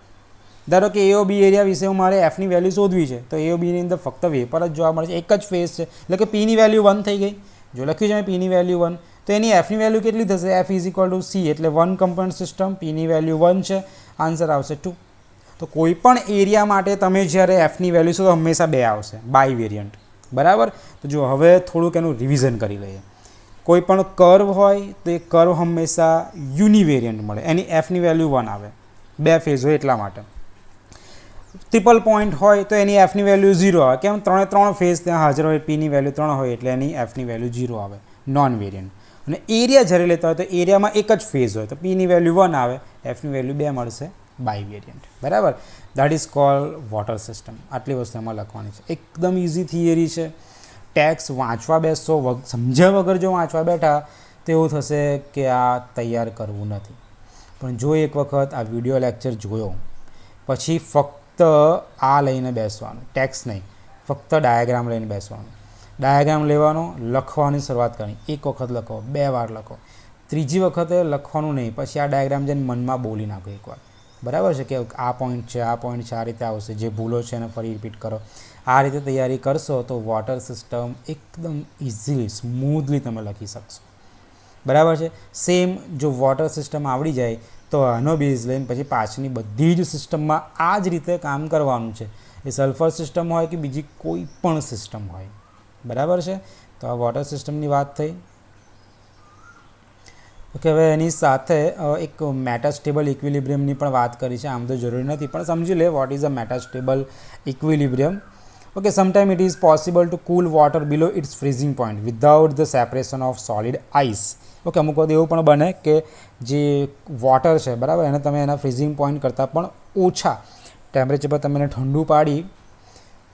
धारो कि एओ बी एरिया विषे मारे एफनी वैल्यू शोधवी है तो एओ बी अंदर फक्त वेपर ज जोवा मळे एक ज फेज है एटले कि पीनी वैल्यू 1 थई गई जो लख्युं छे पीनी वैल्यू 1 तो एनी एफनी वैल्यू केटली थशे एफ इज इक्वल टू सी एटले 1 कम्पोनન્ટ सिस्टम पीनी वैल्यू 1 है आंसर आवशे 2। तो कोईपण एरिया माटे तमे ज्यारे एफनी वैल्यू शोधो हमेशा 2 आवशे बाय वेरियंट बराबर। तो जो हवे थोड़ुंक एनुं रिविजन करी लईए कोईपण कर्व होय तो ए कर्व हमेशा यूनिवेरियंट मळे एनी एफनी वैल्यू 1 आवे 2 फेज होय एटला माटे। ट्रिपल पॉइंट होय तो एनी एफनी वैल्यू 0 आवे केम 3 फेज त्यां हाजर होय पीनी वैल्यू 3 होय एटले एनी एफनी वैल्यू 0 आवे नॉन वेरियंट। अने एरिया ज्यारे लेता होय तो एरिया में एक ज फेज होय तो पीनी वैल्यू 1 आवे एफनी वैल्यू 2 मळशे बाय वेरियंट बराबर। That is called water system. आटली वस्तु एमां लखवानी छे एकदम इजी थियरी है। टेक्स वाँचवा बेसो समझ्या वगर जो वाँचवा बैठा तो एवुं थशे कि आ तैयार करवुं नथी पण जो एक वखत आ विडियो लेक्चर जोयो पछी फक्त आ लईने बेसवानुं टेक्स नहीं फक्त डायग्राम लईने बेसवानुं डायग्राम लेवानो लखवानी शरूआत करनी एक वखत लखो 2 वार लखो त्रीजी वखते लखवानुं नहीं पछी आ डायग्राम जईने मनमा बोली नाखो एक वार बराबर है कि आ पॉइंट है आ रीते आवशे जे भूलो छे एने फरी रिपीट करो आ रीते तैयारी करशो तो वॉटर सिस्टम एकदम इजीली स्मूथली तमे लखी शकशो बराबर है। सेम जो वॉटर सिस्टम आवड़ी जाए तो आनो बेज लईने पछी पाछळनी बधी ज सिस्टम में आ ज रीते काम करवानुं छे ए सल्फर सिस्टम होय कि बीजी कोई पण सिस्टम होय बराबर है। तो आ वॉटर सिस्टमनी वात थई। ओके हवे एनी साथे एक मेटास्टेबल इक्विलिब्रियमनी पण वात करी छे आम तो जरूरी नहीं पण समझी ले what is a metastable equilibrium. Okay sometime it is possible to cool water below its freezing point without the separation of solid ice. Okay अमुक वखत एवुं पण बने कि जे वॉटर है बराबर एने तमे एना फ्रीजिंग पॉइंट करता पण ओछा टेम्परेचर पर तमे ठंडू पाड़ी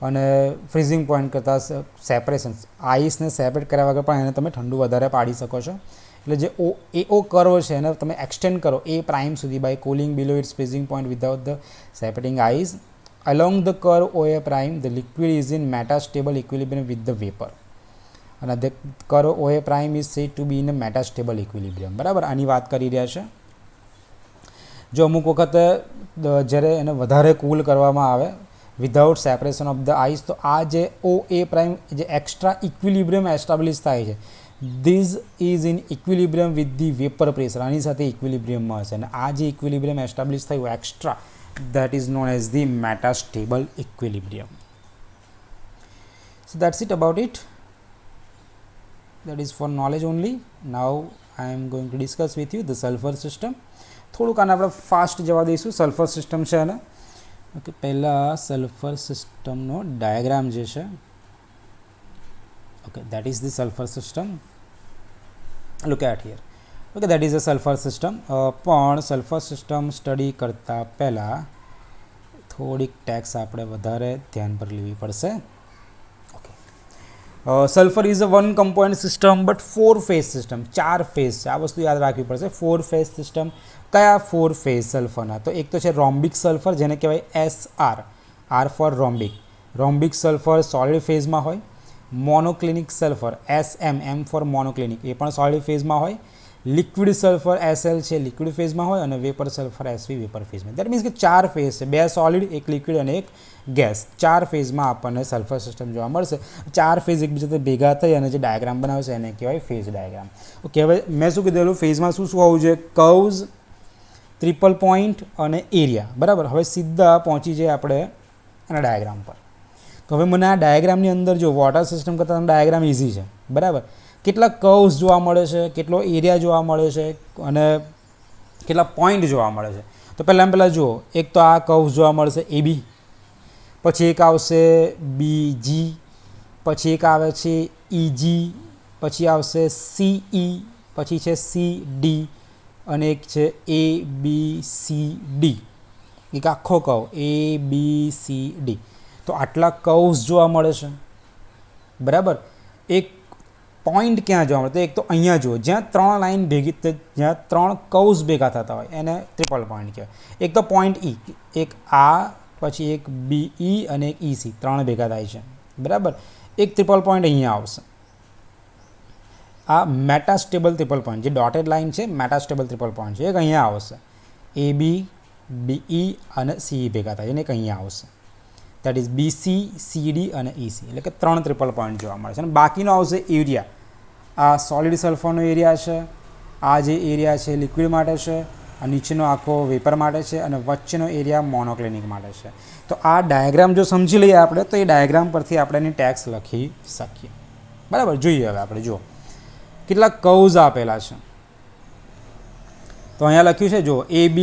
अने फ्रीजिंग पॉइंट करता सेपरेशन आइस ने सेपरेट कर्या वगर पण एने तमे ठंडू वधारे पाड़ी शको छो એટલે જે ओ कर्व છે એને તમે એક્સટેન્ડ કરો એ પ્રાઇમ સુધી by cooling below its freezing point without the separating ice along the curve O A prime the liquid is in metastable equilibrium with the vapour અને the curve O A prime is said to be in a metastable equilibrium બરાબર આની વાત કરી રહ્યા છે। જો અમુક વખતે જ્યારે એને વધારે કૂલ કરવામાં આવે without separation of the ice તો આ જે ओ ए प्राइम જે એક્સ્ટ્રા ઇક્વિલિબ્રિયમ એસ્ટાબ્લિશ થાય છે this is in equilibrium with the vapour pressure आनी साथे इक्विलिब्रियम में हशे आ जे इक्विलिब्रियम एस्टाब्लिश थयुं extra that is known as the metastable equilibrium. So that's it about it that is for knowledge only. Now I am going to discuss with you the sulphur system. थोड़ुंक आने आपणे fast जवा दईशुं। Sulphur system छे ने okay पहला sulphur सिस्टमनो diagram जे छे Okay, that is the sulfur system. Look at here. Okay, that is a sulfur system. પણ sulphur system study કરતાં પહેલાં થોડીક ટેક્સ આપણે વધારે ધ્યાન પર લેવી પડશે. Okay, sulphur is a one component system but 4 phase system. 4 phase છે, આ વસ્તુ યાદ રાખવી પડશે. 4 ફેઝ સિસ્ટમ. કયા 4 ફેઝ સલ્ફરના? તો એક તો છે રોમ્બિક સલ્ફર, જેને કહેવાય SR, R for rhombic. Rhombic sulphur solid ફેઝમાં હોય. Monoclinic sulphur SM, M for monoclinic, એ પણ સોલિડ ફેઝમાં હોય. લિક્વિડ સલ્ફર SL છે, લિક્વિડ ફેઝમાં હોય. અને વેપર સલ્ફર SV, વેપર ફેઝમાં. દેટ મીન્સ કે 4 ફેઝ છે, 2 સોલિડ, 1 લિક્વિડ અને 1 ગેસ. 4 ફેઝમાં આપણને સલ્ફર સિસ્ટમ જોવા મળશે. 4 ફેઝ એકબીજાથી ભેગા થઈ અને જે ડાયાગ્રામ બનાવે છે એને કહેવાય ફેઝ ડાયાગ્રામ. ઓકે, હવે મેં શું કીધેલું, ફેઝમાં શું શું હોવું જોઈએ? કર્વ્સ, ટ્રિપલ પોઈન્ટ અને એરિયા. બરાબર. હવે સીધા પહોંચી જઈએ આપણે આના ડાયાગ્રામ પર. તો હવે મને આ ડાયાગ્રામની અંદર જો વોટર સિસ્ટમ કરતાં ડાયાગ્રામ ઇઝી છે. બરાબર. કેટલા કર્વ્સ જોવા મળે છે, કેટલો એરિયા જોવા મળે છે અને કેટલા પોઈન્ટ જોવા મળે છે. તો પહેલાં જુઓ, એક તો આ કર્વ્સ જોવા મળશે AB, પછી એક આવશે BG, પછી એક આવે છે EG, પછી આવશે CE, પછી છે CD અને એક છે ABCD. એક આખો કર્વ ABCD. તો આટલા કર્વ્સ જોવા મળે છે. બરાબર. એક પોઈન્ટ ક્યાં જોવા મળે? તો એક તો અહીંયા જુઓ, જ્યાં 3 લાઈન ભેગી, જ્યાં 3 કર્વ્સ ભેગા થતા હોય એને ટ્રિપલ પોઈન્ટ કહેવાય. એક તો પોઈન્ટ E, એક આ, પછી એક BE અને એક EC, 3 ભેગા થાય છે. બરાબર. એક ટ્રિપલ પોઈન્ટ અહીંયા આવશે. આ મેટાસ્ટેબલ ટ્રિપલ પોઈન્ટ, જે ડોટેડ લાઈન છે મેટાસ્ટેબલ ટ્રિપલ પોઈન્ટ છે. એક અહીંયા આવશે, AB, BE અને CE ભેગા થાય છે, અને એક અહીંયા આવશે. દેટ ઇઝ BC, CD અને EC. એટલે કે 3 ટ્રિપલ પોઈન્ટ જોવા મળે છે. અને બાકીનો આવશે એરિયા. આ સોલિડ સલ્ફરનો એરિયા છે, આ જે એરિયા છે લિક્વિડ માટે છે, આ નીચેનો આખો વેપર માટે છે, અને વચ્ચેનો એરિયા મોનોક્લિનિક માટે છે. તો આ ડાયાગ્રામ જો સમજી લઈએ આપણે, તો એ ડાયાગ્રામ પરથી આપણે એની ટેક્સ લખી શકીએ. બરાબર. જોઈએ હવે આપણે જુઓ કેટલા કર્વ્સ આપેલા છે. તો અહીંયા લખ્યું છે જો AB,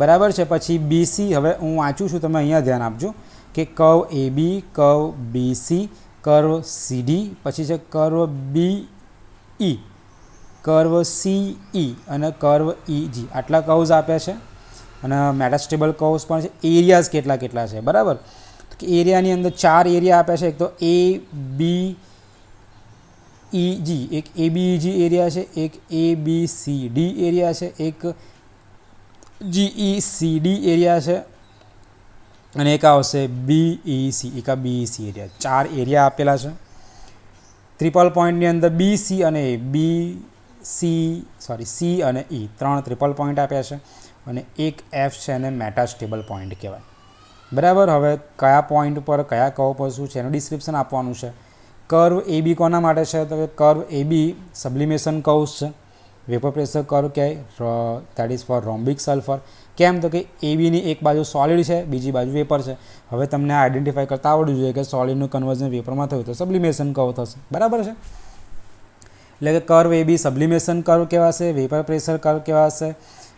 બરાબર છે, પછી BC. હવે હું વાંચું છું, તમે અહીંયા ધ્યાન આપજો કે curve AB, curve BC, curve CD, પછી છે કર્વ BE, કર્વ CE અને કર્વ EG. આટલા કર્વ્સ આપ્યા છે. અને મેટાસ્ટેબલ કર્વ્સ પણ છે. એરિયાઝ કેટલા કેટલા છે? બરાબર. તો એરિયાની અંદર 4 એરિયા આપ્યા છે. એક તો ABEG, એક ABEG એરિયા છે, એક ABCD એરિયા છે, એક GECD એરિયા છે, અને એક આવશે BEC, એક આ BEC એરિયા. 4 એરિયા આપેલા છે. ટ્રિપલ પોઈન્ટની અંદર BC અને C અને E, 3 ટ્રિપલ પોઈન્ટ આપ્યા છે. અને એક F છે, એને મેટાસ્ટેબલ પોઈન્ટ કહેવાય. બરાબર. હવે કયા પોઈન્ટ પર કયા કર્વ પર શું છે એનું ડિસ્ક્રિપ્શન આપવાનું છે. કર્વ AB કોના માટે છે? તો કે કર્વ AB સબ્લિમેશન કર્વ્સ છે. વેપર પ્રેશર કર્વ કહેવાય. That is for rhombic sulphur. કેમ? તો કે ABની એક બાજુ સોલિડ છે, બીજી બાજુ વેપર છે. હવે તમને આઈડેન્ટિફાઈ કરતા આવડવું જોઈએ કે સોલિડનું કન્વર્ઝન વેપરમાં થયું તો સબ્લિમેશન કર્વ થશે. બરાબર છે. એટલે કે કર્વ AB સબ્લિમેશન કર્વ કહેવાશે, વેપર પ્રેશર કર્વ કહેવાશે.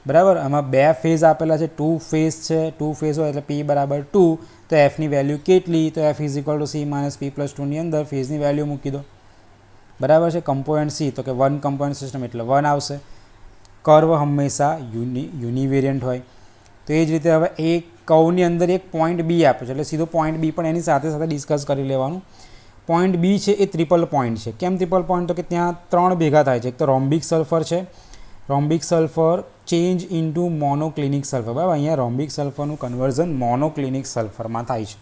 બરાબર. આમાં 2 ફેઝ આપેલા છે, 2 ફેઝ છે. 2 ફેઝ હોય એટલે P બરાબર 2. તો Fની વેલ્યુ કેટલી? તો F is equal two C minus P+2 ની અંદર ફેઝની વેલ્યુ મૂકી દો. બરાબર છે. કમ્પોનન્ટ C, તો કે 1 કમ્પોનન્ટ સિસ્ટમ એટલે 1 આવશે. કર્વ હંમેશા યુનિવેરિયન્ટ હોય. તો એ જ રીતે હવે એક કર્વની અંદર એક પોઈન્ટ B આપ્યો છે, એટલે સીધો પોઈન્ટ B પણ એની સાથે સાથે ડિસ્કસ કરી લેવાનું. પોઈન્ટ B છે એ ટ્રિપલ પોઈન્ટ છે. કેમ ટ્રિપલ પોઈન્ટ? તો કે ત્યાં 3 ભેગા થાય છે. એક તો રોમ્બિક સલ્ફર છે, rhombic sulphur change into monoclinic sulphur. બરાબર. અહીંયા રોમ્બિક સલ્ફરનું કન્વર્ઝન મોનોક્લિનિક સલ્ફરમાં થાય છે.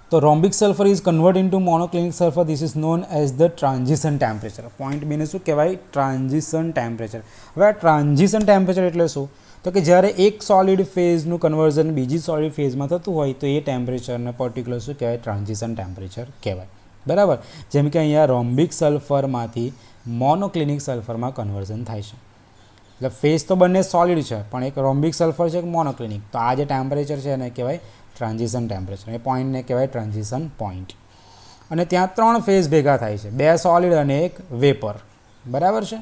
તો rhombic sulphur is convert into monoclinic sulphur. This is known as the transition temperature. Point બીને શું કહેવાય? Transition temperature. હવે આ ટ્રાન્ઝિશન ટેમ્પરેચર એટલે શું? તો કે જ્યારે એક સોલિડ ફેઝનું કન્વર્ઝન બીજી સોલિડ ફેઝમાં થતું હોય તો એ ટેમ્પરેચરને પર્ટિક્યુલર શું કહેવાય? ટ્રાન્ઝિશન ટેમ્પરેચર કહેવાય. બરાબર. જેમ કે અહીંયા રોમ્બિક સલ્ફરમાંથી મોનોક્લિનિક સલ્ફરમાં કન્વર્ઝન થાય છે. એટલે ફેઝ તો બંને સોલિડ છે, પણ એક રોમ્બિક સલ્ફર છે, એક મોનોક્લિનિક. તો આ જે ટેમ્પરેચર છે એને કહેવાય ટ્રાન્ઝિશન ટેમ્પરેચર. એ પોઈન્ટને કહેવાય ટ્રાન્ઝિશન પોઈન્ટ. અને ત્યાં 3 ફેઝ ભેગા થાય છે, 2 સોલિડ અને એક વેપર. બરાબર છે.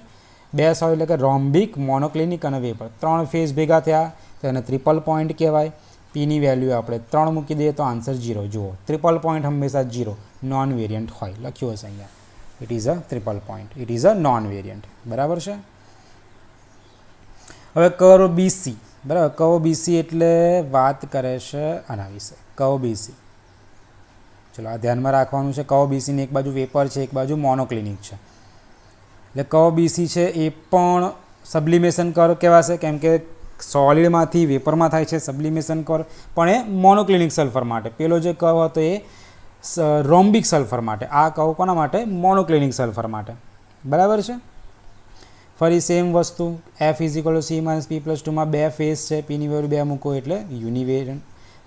2 સોલિડ એટલે કે રોમ્બિક, મોનોક્લિનિક અને વેપર. 3 ફેઝ ભેગા થયા તો એને ટ્રિપલ પોઈન્ટ કહેવાય. પીની વેલ્યુ આપણે 3 મૂકી દઈએ તો આન્સર 0. જુઓ ટ્રિપલ પોઈન્ટ હંમેશા 0 નોન વેરિયન્ટ હોય, લખ્યું હશે અહીંયા. It is a triple point, it is a non variant. બરાબર છે. હવે કર્વ બીસી, બરાબર. કર્વ બીસી એટલે વાત કરે છે આના વિશે. કર્વ બીસી, ચલો આ ધ્યાનમાં રાખવાનું છે. કર્વ બીસીની એક બાજુ વેપર છે, એક બાજુ મોનોક્લિનિક છે. એટલે કર્વ બીસી છે એ પણ સબ્લિમેશન કર્વ કહેવાશે, કેમ કે સોલિડમાંથી વેપરમાં થાય છે સબ્લિમેશન કર્વ, પણ એ મોનોક્લિનિક સલ્ફર માટે. પેલો જે કર્વ હતો એ રોમ્બિક સલ્ફર માટે, આ કર્વ કોના માટે? મોનોક્લિનિક સલ્ફર માટે. બરાબર છે. ફરી સેમ વસ્તુ, F is equal to C minus P plus 2માં 2 ફેઝ છે, પીની વેલ્યુ 2 મૂકો એટલે યુનિવેરિયન્ટ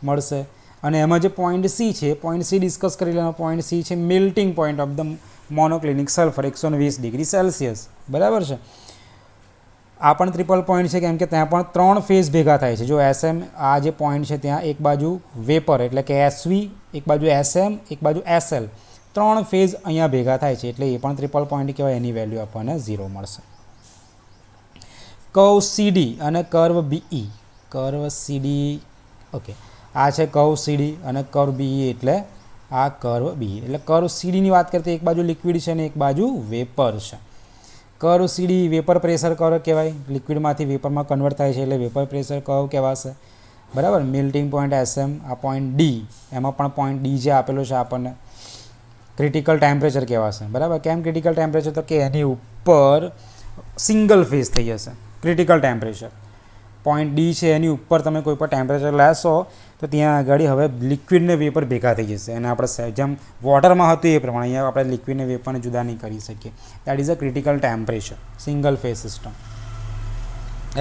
મળશે. અને એમાં જે પોઈન્ટ સી છે, પોઈન્ટ સી ડિસ્કસ કરી લેવાનો. પોઈન્ટ સી છે melting point of the monoclinic sulphur, 120 degree Celsius. બરાબર છે. આ પણ ટ્રિપલ પોઈન્ટ છે, કેમ કે ત્યાં પણ 3 ફેઝ ભેગા થાય છે. જો એસએમ, આ જે પોઈન્ટ છે ત્યાં એક બાજુ વેપર એટલે કે એસવી, એક બાજુ એસએમ, એક બાજુ એસએલ, 3 ફેઝ અહીંયા ભેગા થાય છે, એટલે એ પણ ટ્રિપલ પોઈન્ટ કહેવાય. એની વેલ્યુ આપણને 0 મળશે. કર્વ સીડી અને curve BE. Curve CD, okay, આ છે કર્વ સીડી અને કર્વ બીઈ એટલે આ કર્વ બીઈ. એટલે કર્વ સીડીની વાત કરતી એક બાજુ લિક્વિડ છે અને એક બાજુ વેપર છે. કર્વ સીડી વેપર પ્રેશર કર્વ કહેવાય. લિક્વિડમાંથી વેપરમાં કન્વર્ટ થાય છે એટલે વેપર પ્રેશર કર્વ કહેવાશે. બરાબર. મેલ્ટિંગ પોઈન્ટ એસએમ, આ પોઈન્ટ ડી, એમાં પણ પોઈન્ટ ડી જે આપેલો છે આપણને ક્રિટિકલ ટેમ્પરેચર કહેવાશે. બરાબર. કેમ ક્રિટિકલ ટેમ્પરેચર? તો કે એની ઉપર સિંગલ ફેઝ થઈ જશે ક્રિટિકલ ટેમ્પરેચર. પોઈન્ટ ડી છે એની ઉપર તમે કોઈ પણ ટેમ્પરેચર લેશો તો ત્યાં આગળ હવે લિક્વિડને વેપર ભેગા થઈ જશે. અને આપણે જેમ વોટરમાં હતું એ પ્રમાણે અહીંયા આપણે લિક્વિડને વેપરને જુદા નહીં કરી શકીએ. That is a critical temperature, single phase system.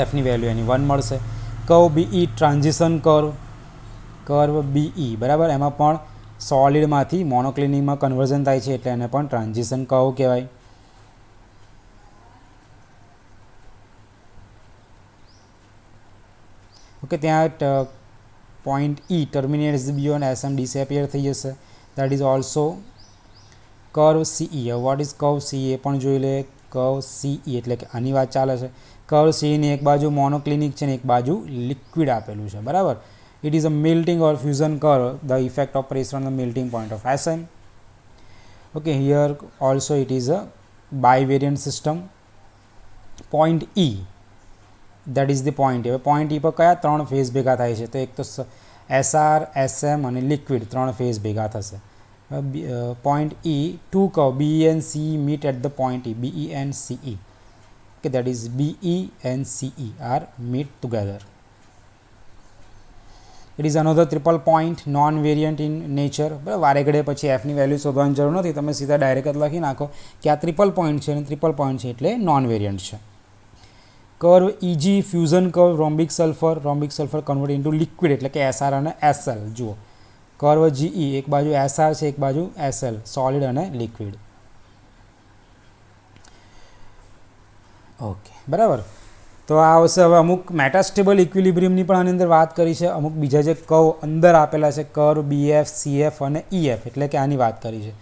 એફની વેલ્યુ એની 1 મળશે. Curve BE transition curve, curve BE, બરાબર. એમાં પણ સોલિડમાંથી મોનોક્લિનિકમાં કન્વર્ઝન થાય છે એટલે એને પણ ટ્રાન્ઝિશન કર્વ કહેવાય. ઓકે, ત્યાં point E terminates beyond SM disappear થઈ જશે. That is also curve CE. What is curve CE એ પણ જોઈ લે. કર્વ સીઈ એટલે કે આની વાત ચાલે છે. કર્વ સીઈની એક બાજુ મોનોક્લિનિક છે ને એક બાજુ લિક્વિડ આપેલું છે. બરાબર. It is a melting or fusion curve, the effect of pressure on the melting point of SM. Okay, here also it is a bivariant system. Point E, that is the point. હવે point E પર કયા 3 phase ભેગા થાય છે? તો એક તો SR, SM અને લિક્વિડ 3 ફેઝ ભેગા થશે. Point E, 2 curve BE and CE meet at the point E, BE and CE. Okay, that is BE and CE are meet together. It is another triple point, non-variant in nature. બરાબર. વારે ઘડે પછી એફની value શોધવાની જરૂર નથી, તમે સીધા direct લખી નાખો કે આ ટ્રિપલ પોઈન્ટ છે અને ટ્રિપલ પોઈન્ટ છે એટલે નોન વેરિયન્ટ છે. Curve EG fusion curve rhombic sulphur convert into liquid એટલે કે એસઆર અને એસએલ. જુઓ કર્વ જીઈ, એક બાજુ એસઆર છે એક બાજુ એસએલ, સોલિડ અને લિક્વિડ. ઓકે, બરાબર. તો આ આવશે. હવે અમુક મેટાસ્ટેબલ ઇક્વિલિબ્રિયમની પણ આની અંદર વાત કરી છે. અમુક બીજા જે કર્વ અંદર આપેલા છે, કર્વ બીએફ, સીએફ અને ઈએફ, એટલે કે આની વાત કરી છે.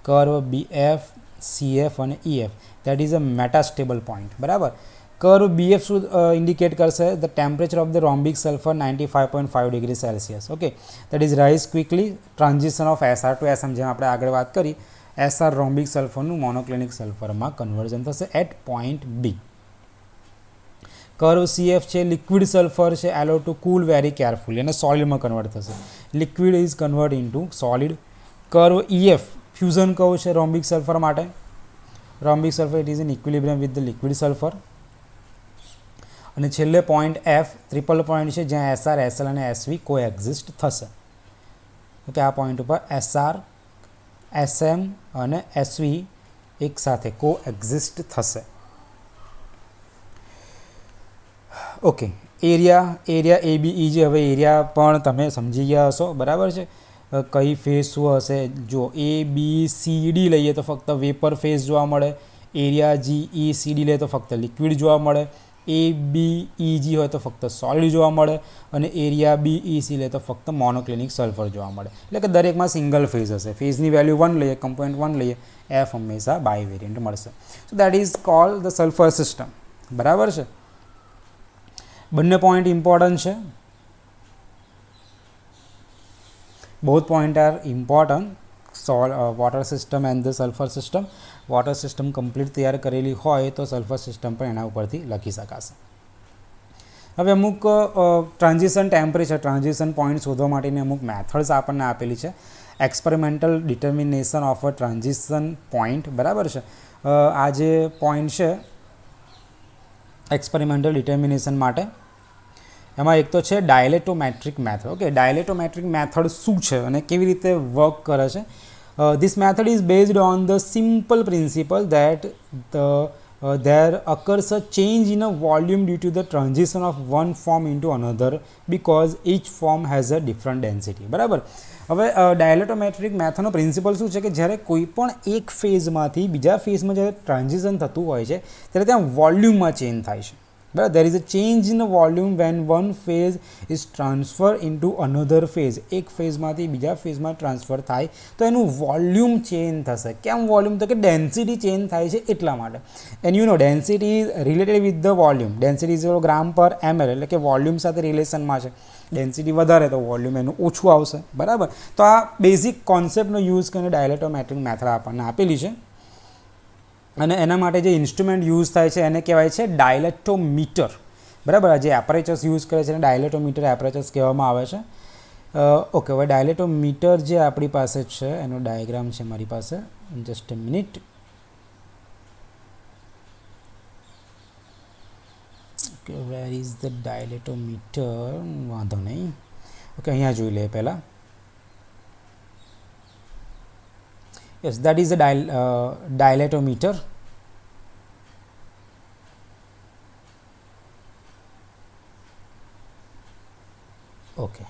કર્વ બીએફ, સીએફ અને EF, that is a metastable point. બરાબર. કર્વ બીએફ શું ઇન્ડિકેટ કરશે? The temperature of the rhombic sulphur 95.5 degree Celsius. Okay, that is rise quickly transition of SR to SM. જેમ આપણે આગળ વાત કરી, એસઆર રોમ્બિક સલ્ફરનું મોનોક્લિનિક સલ્ફરમાં કન્વર્ઝન થશે at point B. Curve CF છે લિક્વિડ સલ્ફર છે, allow to cool very carefully અને સોલિડમાં કન્વર્ટ થશે. Liquid is convert into solid. Curve EF fusion curve છે રોમ્બિક સલ્ફર માટે. Rhombic sulphur it is in equilibrium with the liquid sulphur. અને છેલ્લે point F triple point છે જ્યાં SR, SL અને એસવી કો એક્ઝિસ્ટ થશે. Okay, આ point ઉપર એસઆર, એસએમ અને એસવી એક સાથે કો એક્ઝિસ્ટ થશે. ઓકે, એરિયા એબીઈ જે, હવે એરિયા પણ તમે સમજી ગયા હશો. બરાબર છે. કઈ ફેઝ શું હશે? જો એ બી સી ડી લઈએ તો ફક્ત વેપર ફેઝ જોવા મળે. એરિયા જીઈ સી ડી લઈએ તો ફક્ત લિક્વિડ જોવા મળે. એ બી ઈ જી હોય તો ફક્ત સોલિડ જોવા મળે. અને એરિયા બી ઈ સી લે તો ફક્ત મોનોક્લિનિક સલ્ફર જોવા મળે. એટલે કે દરેકમાં સિંગલ ફેઝ હશે. ફેઝની વેલ્યુ 1 લઈએ, કમ્પોનન્ટ 1 લઈએ, એફ હંમેશા બાય વેરિયન્ટ મળશે. So that is cold the sulphur system. બરાબર છે. બંને પોઈન્ટ ઇમ્પોર્ટન્ટ છે. both point are important. Water system and the sulphur system. Water system complete તૈયાર કરેલી હોય તો સલ્ફર સિસ્ટમ પણ એના ઉપરથી લખી શકાશે. હવે અમુક ટ્રાન્ઝિશન ટેમ્પરેચર, ટ્રાન્ઝિશન પોઈન્ટ શોધવા માટેની અમુક મેથડ્સ આપણને આપેલી છે. Experimental determination of a transition point, બરાબર છે. આ જે પોઈન્ટ છે એક્સપેરિમેન્ટલ ડિટર્મિનેશન માટે, એમાં એક તો છે ડાયલેટોમેટ્રિક મેથડ. ઓકે, ડાયલેટોમેટ્રિક મેથડ શું છે અને કેવી રીતે વર્ક કરે છે? This method is based on the simple principal that there occurs a change in a volume due to the transition of one form into another because each form has a different density. બરાબર. હવે ડાયલેટોમેટ્રિક મેથડનો principal શું છે કે જ્યારે કોઈ પણ એક ફેઝમાંથી બીજા ફેઝમાં જ્યારે ટ્રાન્ઝિશન થતું હોય છે ત્યારે ત્યાં વોલ્યુમમાં ચેન્જ થાય છે. બરાબર. there is a change in the volume when one phase is transferred into another phase. એક ફેઝમાંથી બીજા ફેઝમાં ટ્રાન્સફર થાય તો એનું વોલ્યુમ ચેન્જ થશે. કેમ વોલ્યુમ? તો કે ડેન્સિટી ચેન્જ થાય છે એટલા માટે. And you know density is related with the volume. Density is gram per ml, એટલે કે વોલ્યુમ સાથે રિલેશનમાં છે. ડેન્સિટી વધારે તો વોલ્યુમ એનું ઓછું આવશે. બરાબર. તો આ બેઝિક કોન્સેપ્ટનો યુઝ કરીને ડાયલેટોમેટ્રિક મેથડ આપણને આપેલી છે. અને એના માટે જે ઇન્સ્ટ્રુમેન્ટ યુઝ થાય છે એને કહેવાય છે ડાયલેટોમીટર. બરાબર. જે એપરેચર્સ યુઝ કરે છે એને ડાયલેટોમીટર એપરેચર્સ કહેવામાં આવે છે. ઓકે, હવે ડાયલેટોમીટર જે આપણી પાસે છે એનો ડાયાગ્રામ છે મારી પાસે. Just a minute. Okay, where is the dilatometer? વાંધો નહીં. ઓકે, અહીંયા જોઈ લે પહેલાં. Yes, that is a dilatometer. Okay.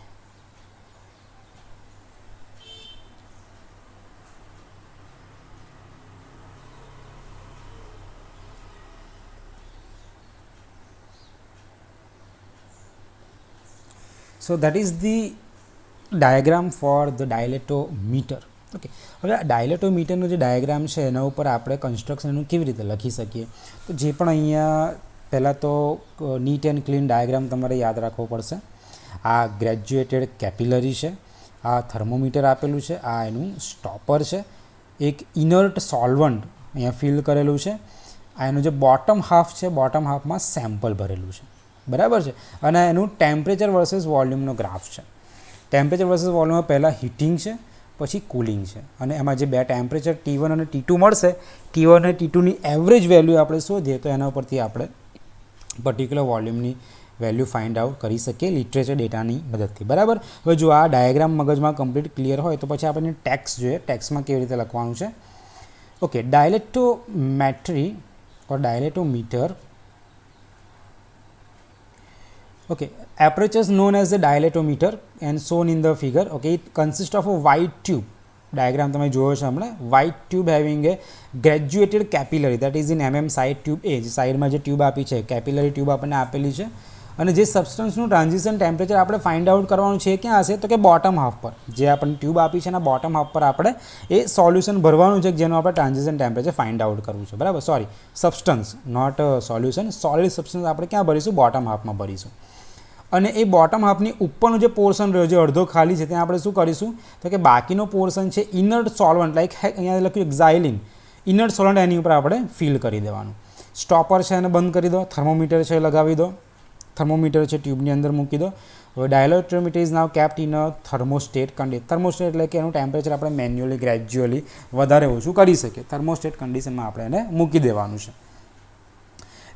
So that is the diagram for the dilatometer. Okay, હવે આ ડાયલેટોમીટરનો જે ડાયાગ્રામ છે એના ઉપર આપણે કન્સ્ટ્રક્શનનું કેવી રીતે લખી શકીએ? તો જે પણ અહીંયા પહેલાં તો નીટ એન્ડ ક્લીન ડાયાગ્રામ તમારે યાદ રાખવો પડશે. આ ગ્રેજ્યુએટેડ કેપિલરી છે, આ થર્મોમીટર આપેલું છે, આ એનું સ્ટોપર છે, એક ઇનર્ટ સોલ્વન્ટ અહીંયા ફિલ કરેલું છે, આ એનું જે બોટમ હાફ છે, બોટમ હાફમાં સેમ્પલ ભરેલું છે. બરાબર છે. અને એનું ટેમ્પરેચર વર્સેસ વોલ્યુમનો ગ્રાફ છે. ટેમ્પરેચર વર્સેસ વોલ્યુમમાં પહેલાં હીટિંગ છે, પછી કુલિંગ છે, અને એમાં જે બે ટેમ્પરેચર T1 અને T2 મળશે, T1 અને T2ની એવરેજ વેલ્યુ આપણે શોધીએ તો એના ઉપરથી આપણે પર્ટિક્યુલર વોલ્યુમની વેલ્યુ ફાઇન્ડ આઉટ કરી શકીએ લિટરેચર ડેટાની મદદથી. બરાબર. હવે જો આ ડાયાગ્રામ મગજમાં કમ્પ્લીટ ક્લિયર હોય તો પછી આપણે ટેક્સ જોઈએ. ટેક્સમાં કેવી રીતે લખવાનું છે? Okay, dilatometry or dilatometer. Okay, aperture is known as the dilatometer and shown in the figure. Okay, it consists of a white tube. Diagram તમે જોયો છે હમણાં. white tube having a graduated capillary that is in mm side tube A. જે સાઈડમાં જે tube આપી છે capillary tube આપણને આપેલી છે. અને જે સબસ્ટન્સનું ટ્રાન્ઝિશન ટેમ્પરેચર આપણે ફાઇન્ડ આઉટ કરવાનું છે ક્યાં હશે? તો કે બોટમ હાફ પર. જે આપણને ટ્યુબ આપી છે એના બોટમ હાફ પર આપણે એ સોલ્યુશન ભરવાનું છે જેનું આપણે ટ્રાન્ઝિશન ટેમ્પરેચર ફાઇન્ડ આઉટ કરવું છે. બરાબર. Sorry, substance, not solution. Solid substance આપણે ક્યાં ભરીશું? બોટમ હાફમાં ભરીશું. અને એ બોટમ હાફની ઉપરનો જે પોર્શન રહ્યો છે અડધો ખાલી છે ત્યાં આપણે શું કરીશું? તો કે બાકીનો પોર્શન છે ઇનર્ટ સોલ્વન્ટ, લાઈક અહીંયા લખ્યું એક્ઝાઇલિન, ઇનર્ટ સોલ્વન્ટ, એની ઉપર આપણે ફિલ કરી દેવાનું. સ્ટોપર છે એને બંધ કરી દો. થર્મોમીટર છે લગાવી દો. થર્મોમીટર છે ટ્યુબની અંદર મૂકી દો. હવે dilatometer is now kept in a thermostat condition. Thermostat એટલે કે એનું ટેમ્પરેચર આપણે મેન્યુઅલી ગ્રેજ્યુઅલી વધારે ઓછું કરી શકીએ. થર્મોસ્ટેટ કન્ડિશનમાં આપણે એને મૂકી દેવાનું છે.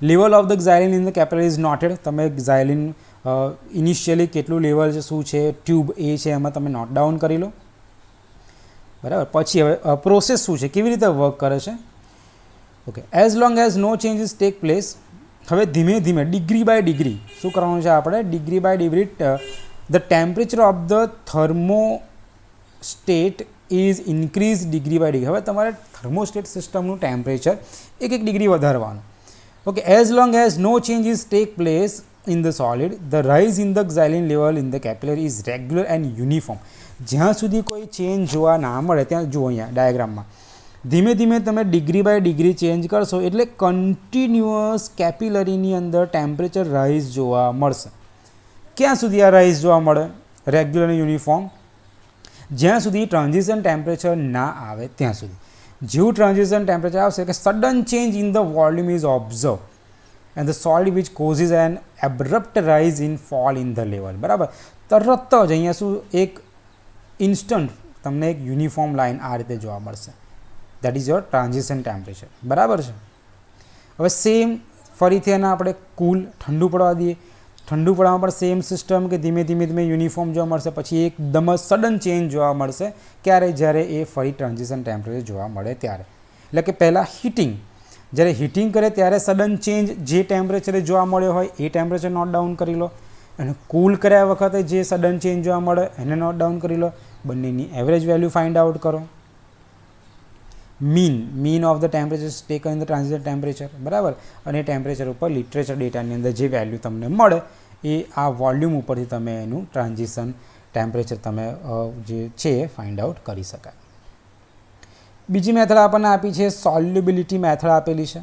Level of the xylene in the capillary is noted. તમે xylene ઇનિશિયલી કેટલું લેવલ છે, શું છે, ટ્યુબ એ છે એમાં તમે નોટ ડાઉન કરી લો. બરાબર. પછી હવે પ્રોસેસ શું છે, કેવી રીતે વર્ક કરે છે? Okay, as long as no changes take place. હવે ધીમે ધીમે ડિગ્રી બાય ડિગ્રી શું કરવાનું છે આપણે? Degree by degree the temperature of the thermostat is increase degree by degree. હવે તમારે થર્મોસ્ટેટ સિસ્ટમનું ટેમ્પરેચર એક ડિગ્રી વધારવાનું. Okay, as long as no changes take place in the solid, the rise in the xylene level in the capillary is regular and uniform. જ્યાં સુધી કોઈ change જોવા ના મળે ત્યાં જુઓ અહીંયા ડાયાગ્રામમાં ધીમે ધીમે તમે ડિગ્રી બાય ડિગ્રી ચેન્જ કરશો એટલે કન્ટિન્યુઅસ કેપિલરીની અંદર ટેમ્પરેચર રાઇઝ જોવા મળશે. ક્યાં સુધી આ રાઇઝ જોવા મળે? રેગ્યુલર અને યુનિફોર્મ. જ્યાં સુધી ટ્રાન્ઝિશન ટેમ્પરેચર ના આવે ત્યાં સુધી. જેવું ટ્રાન્ઝિશન ટેમ્પરેચર આવશે કે sudden change in the volume is observe and the solid which causes an abrupt rise in fall in the level. બરાબર, તરત જ અહીંયા શું એક ઇન્સ્ટન્ટ તમને એક યુનિફોર્મ લાઇન આ રીતે જોવા મળશે. That is your transition temperature. બરાબર છે. હવે સેમ ફરીથી એને આપણે કૂલ ઠંડુ પડવા દઈએ. ઠંડુ પડવામાં પણ સેમ સિસ્ટમ કે ધીમે ધીમે યુનિફોર્મ જોવા મળશે, પછી એકદમ જ સડન ચેન્જ જોવા મળશે. ક્યારે? જ્યારે એ ફરી ટ્રાન્ઝિશન ટેમ્પરેચર જોવા મળે ત્યારે. એટલે કે પહેલાં હીટિંગ, જ્યારે હીટિંગ કરે ત્યારે સડન ચેન્જ જે ટેમ્પરેચરે જોવા મળ્યો હોય એ ટેમ્પરેચર નોટ ડાઉન કરી લો, અને કૂલ કર્યા વખતે જે સડન ચેન્જ જોવા મળે એને નોટ ડાઉન કરી લો. બંનેની એવરેજ વેલ્યુ ફાઇન્ડ આઉટ કરો. Mean of the temperature taken in the transition temperature. બરાબર, અને ટેમ્પરેચર ઉપર લિટરેચર ડેટાની અંદર જે વેલ્યુ તમને મળે એ આ વોલ્યુમ ઉપરથી તમે એનું ટ્રાન્ઝિશન ટેમ્પરેચર તમે જે છે એ ફાઇન્ડ આઉટ કરી શકાય. બીજી મેથડ આપણને આપી છે સોલ્યુબિલિટી મેથડ આપેલી છે.